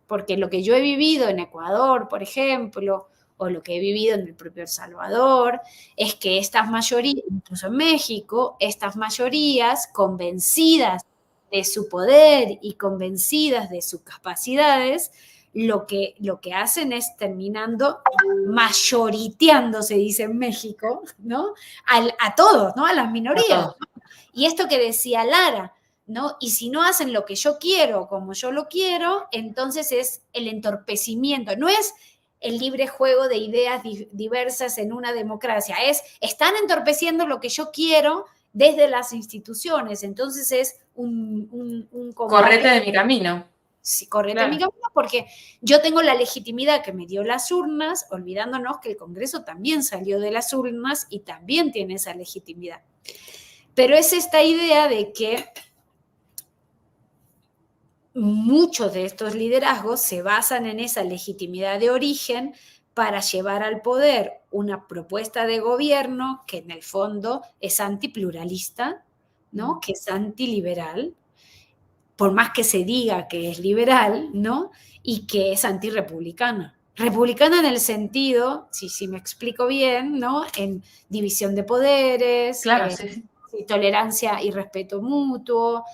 Porque lo que yo he vivido en Ecuador, por ejemplo, o lo que he vivido en el propio El Salvador, es que estas mayorías, incluso en México, estas mayorías convencidas de su poder y convencidas de sus capacidades, lo que hacen es terminando mayoriteando, se dice en México, ¿no? A todos, ¿no? A las minorías. ¿No? Y esto que decía Lara, ¿no? Y si no hacen lo que yo quiero como yo lo quiero, entonces es el entorpecimiento. No es el libre juego de ideas diversas en una democracia, están entorpeciendo lo que yo quiero desde las instituciones. Entonces es un correte de mi camino. Sí, correte de mi camino, porque yo tengo la legitimidad que me dio las urnas, olvidándonos que el Congreso también salió de las urnas y también tiene esa legitimidad. Pero es esta idea de que muchos de estos liderazgos se basan en esa legitimidad de origen para llevar al poder una propuesta de gobierno que en el fondo es antipluralista, ¿no? Que es antiliberal, por más que se diga que es liberal, ¿no? Y que es antirrepublicana. Republicana en el sentido, si me explico bien, ¿no? En división de poderes, claro, sí. Tolerancia y respeto mutuo.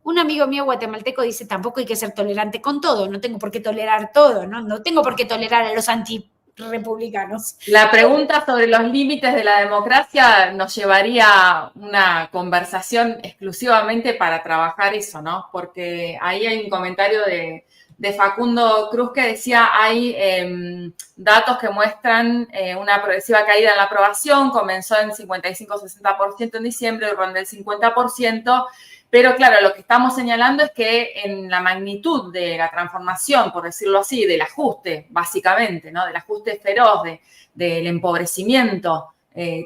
Un amigo mío guatemalteco dice, tampoco hay que ser tolerante con todo, no tengo por qué tolerar todo, no tengo por qué tolerar a los antirrepublicanos. La pregunta sobre los límites de la democracia nos llevaría a una conversación exclusivamente para trabajar eso, ¿no? Porque ahí hay un comentario de Facundo Cruz que decía, hay datos que muestran una progresiva caída en la aprobación, comenzó en 55-60% en diciembre, ronda el 50%, pero claro, lo que estamos señalando es que en la magnitud de la transformación, por decirlo así, del ajuste, básicamente, ¿no? Del ajuste feroz, del empobrecimiento,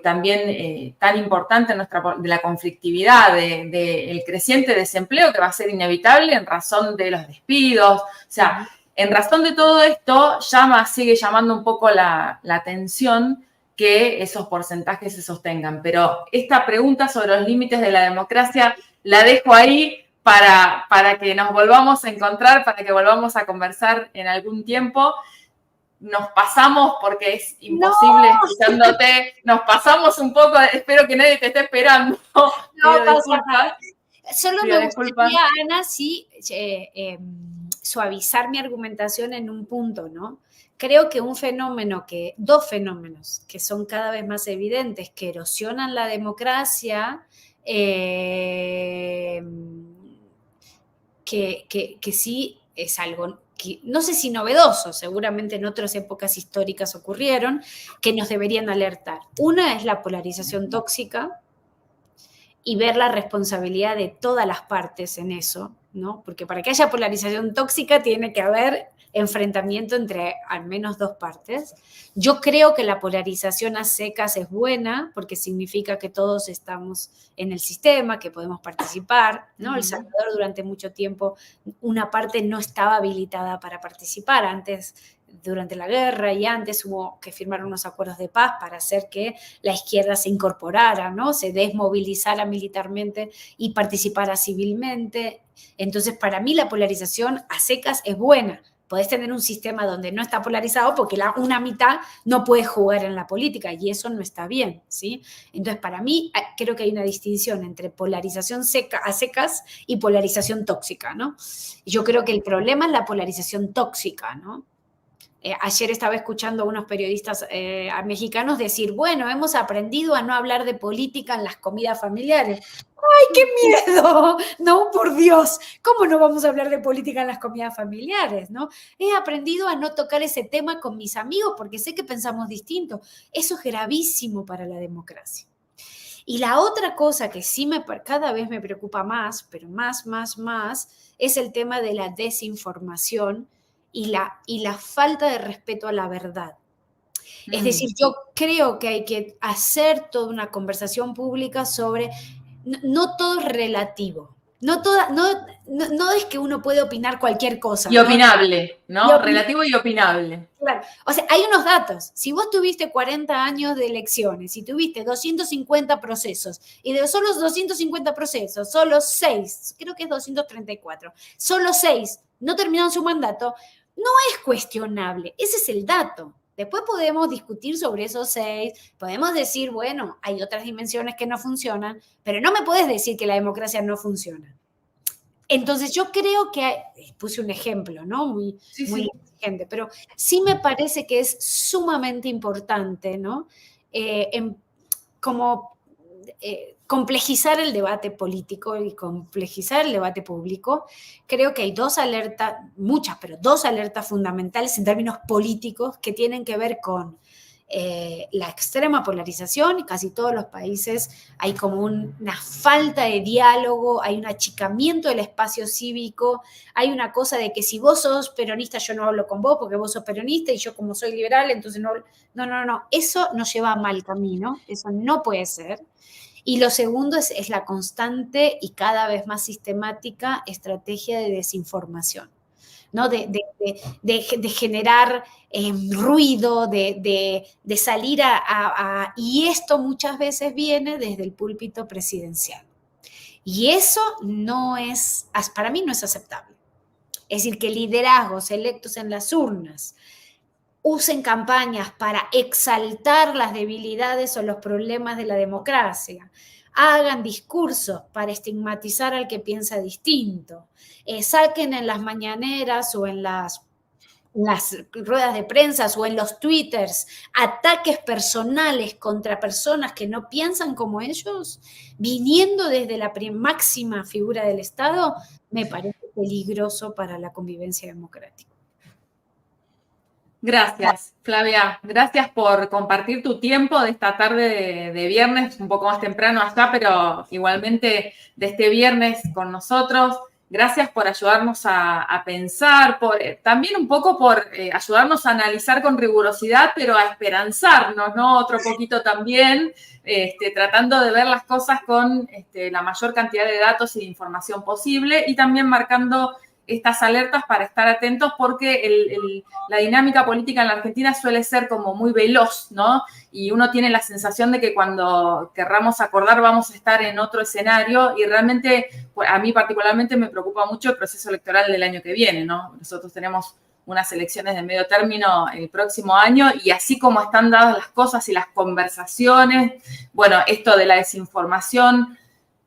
también tan importante de la conflictividad, del creciente desempleo que va a ser inevitable en razón de los despidos. O sea, en razón de todo esto, sigue llamando un poco la atención que esos porcentajes se sostengan. Pero esta pregunta sobre los límites de la democracia la dejo ahí para que nos volvamos a encontrar, para que volvamos a conversar en algún tiempo. Nos pasamos, porque es imposible escuchándote, nos pasamos un poco, espero que nadie te esté esperando. No pasa nada. Solo me gustaría, Ana, sí, suavizar mi argumentación en un punto, ¿no? Creo que dos fenómenos que son cada vez más evidentes, que erosionan la democracia, que sí es algo, que, no sé si novedoso, seguramente en otras épocas históricas ocurrieron, que nos deberían alertar. Una es la polarización tóxica y ver la responsabilidad de todas las partes en eso, ¿no? Porque para que haya polarización tóxica tiene que haber enfrentamiento entre al menos dos partes. Yo creo que la polarización a secas es buena porque significa que todos estamos en el sistema, que podemos participar, ¿no? El Salvador durante mucho tiempo una parte no estaba habilitada para participar antes, durante la guerra, y antes hubo que firmar unos acuerdos de paz para hacer que la izquierda se incorporara, ¿no? Se desmovilizara militarmente y participara civilmente. Entonces, para mí la polarización a secas es buena. Podés tener un sistema donde no está polarizado porque una mitad no puede jugar en la política y eso no está bien, ¿sí? Entonces, para mí, creo que hay una distinción entre polarización a secas y polarización tóxica, ¿no? Yo creo que el problema es la polarización tóxica, ¿no? Ayer estaba escuchando a unos periodistas mexicanos decir, bueno, hemos aprendido a no hablar de política en las comidas familiares. ¡Ay, qué miedo! No, por Dios, ¿cómo no vamos a hablar de política en las comidas familiares? ¿No? He aprendido a no tocar ese tema con mis amigos porque sé que pensamos distinto. Eso es gravísimo para la democracia. Y la otra cosa que sí cada vez me preocupa más, pero más, es el tema de la desinformación y la falta de respeto a la verdad. Es decir, yo creo que hay que hacer toda una conversación pública sobre, no todo es relativo. No es que uno puede opinar cualquier cosa. Y opinable, ¿no? Y Relativo y opinable. claro. O sea, hay unos datos. Si vos tuviste 40 años de elecciones y tuviste 250 procesos, y de solo 250 procesos, solo 6, creo que es 234, solo 6 no terminaron su mandato, no es cuestionable. Ese es el dato. Después podemos discutir sobre esos 6, podemos decir, bueno, hay otras dimensiones que no funcionan, pero no me puedes decir que la democracia no funciona. Entonces yo creo que, puse un ejemplo, ¿no? Muy exigente, pero sí me parece que es sumamente importante, ¿no? Complejizar el debate político y complejizar el debate público. Creo que hay dos alertas, muchas, pero dos alertas fundamentales en términos políticos que tienen que ver con la extrema polarización. En casi todos los países hay como una falta de diálogo, hay un achicamiento del espacio cívico, hay una cosa de que si vos sos peronista yo no hablo con vos porque vos sos peronista y yo como soy liberal, entonces no, eso nos lleva a mal camino, eso no puede ser. Y lo segundo es la constante y cada vez más sistemática estrategia de desinformación, ¿no? De generar ruido, de salir y esto muchas veces viene desde el púlpito presidencial. Y eso para mí no es aceptable. Es decir, que liderazgos electos en las urnas usen campañas para exaltar las debilidades o los problemas de la democracia, hagan discursos para estigmatizar al que piensa distinto, saquen en las mañaneras o en las ruedas de prensa o en los twitters ataques personales contra personas que no piensan como ellos, viniendo desde la máxima figura del Estado, me parece peligroso para la convivencia democrática. Gracias, Flavia. Gracias por compartir tu tiempo de esta tarde de viernes, un poco más temprano allá, pero igualmente de este viernes con nosotros. Gracias por ayudarnos a pensar, también un poco por ayudarnos a analizar con rigurosidad, pero a esperanzarnos, ¿no? Otro poquito también, tratando de ver las cosas con la mayor cantidad de datos y de información posible y también marcando estas alertas para estar atentos porque la dinámica política en la Argentina suele ser como muy veloz, ¿no? Y uno tiene la sensación de que cuando querramos acordar vamos a estar en otro escenario y realmente, pues, a mí particularmente me preocupa mucho el proceso electoral del año que viene, ¿no? Nosotros tenemos unas elecciones de medio término el próximo año y así como están dadas las cosas y las conversaciones, bueno, esto de la desinformación,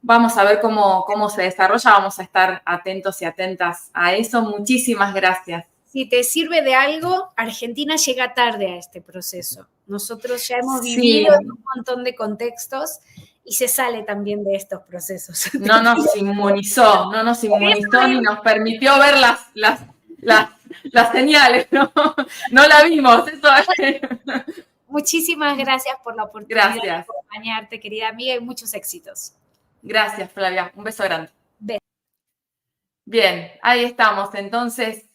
vamos a ver cómo se desarrolla, vamos a estar atentos y atentas a eso. Muchísimas gracias. Si te sirve de algo, Argentina llega tarde a este proceso. Nosotros ya hemos vivido en un montón de contextos y se sale también de estos procesos. No nos inmunizó ni nos permitió ver las señales, ¿no? No la vimos. Eso es. Muchísimas gracias por la oportunidad de acompañarte, querida amiga, y muchos éxitos. Gracias, Flavia. Un beso grande. Bien, ahí estamos. Entonces,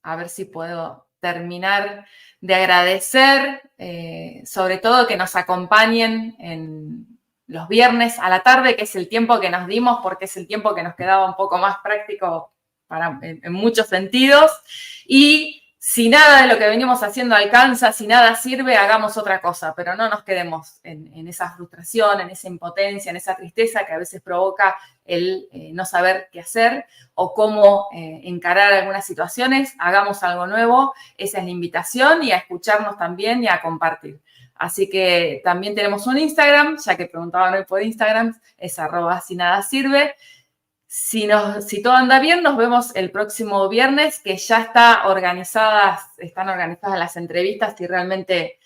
a ver si puedo terminar de agradecer, sobre todo que nos acompañen en los viernes a la tarde, que es el tiempo que nos dimos, porque es el tiempo que nos quedaba un poco más práctico en muchos sentidos. Y si nada de lo que venimos haciendo alcanza, si nada sirve, hagamos otra cosa, pero no nos quedemos en esa frustración, en esa impotencia, en esa tristeza que a veces provoca el no saber qué hacer o cómo encarar algunas situaciones. Hagamos algo nuevo, esa es la invitación, y a escucharnos también y a compartir. Así que también tenemos un Instagram, ya que preguntaban hoy por Instagram, es @sinadasirve. Si todo anda bien, nos vemos el próximo viernes, que ya están organizadas las entrevistas y realmente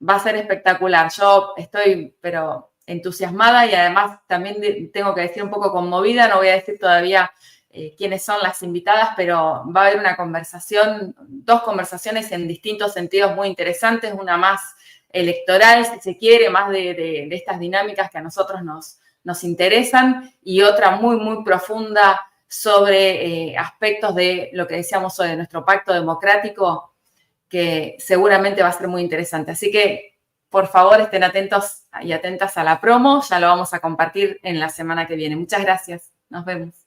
va a ser espectacular. Yo estoy, pero entusiasmada, y además también tengo que decir un poco conmovida, no voy a decir todavía quiénes son las invitadas, pero va a haber dos conversaciones en distintos sentidos muy interesantes, una más electoral, si se quiere, más de estas dinámicas que a nosotros nos interesan, y otra muy, muy profunda sobre aspectos de lo que decíamos hoy, de nuestro pacto democrático, que seguramente va a ser muy interesante. Así que, por favor, estén atentos y atentas a la promo. Ya lo vamos a compartir en la semana que viene. Muchas gracias. Nos vemos.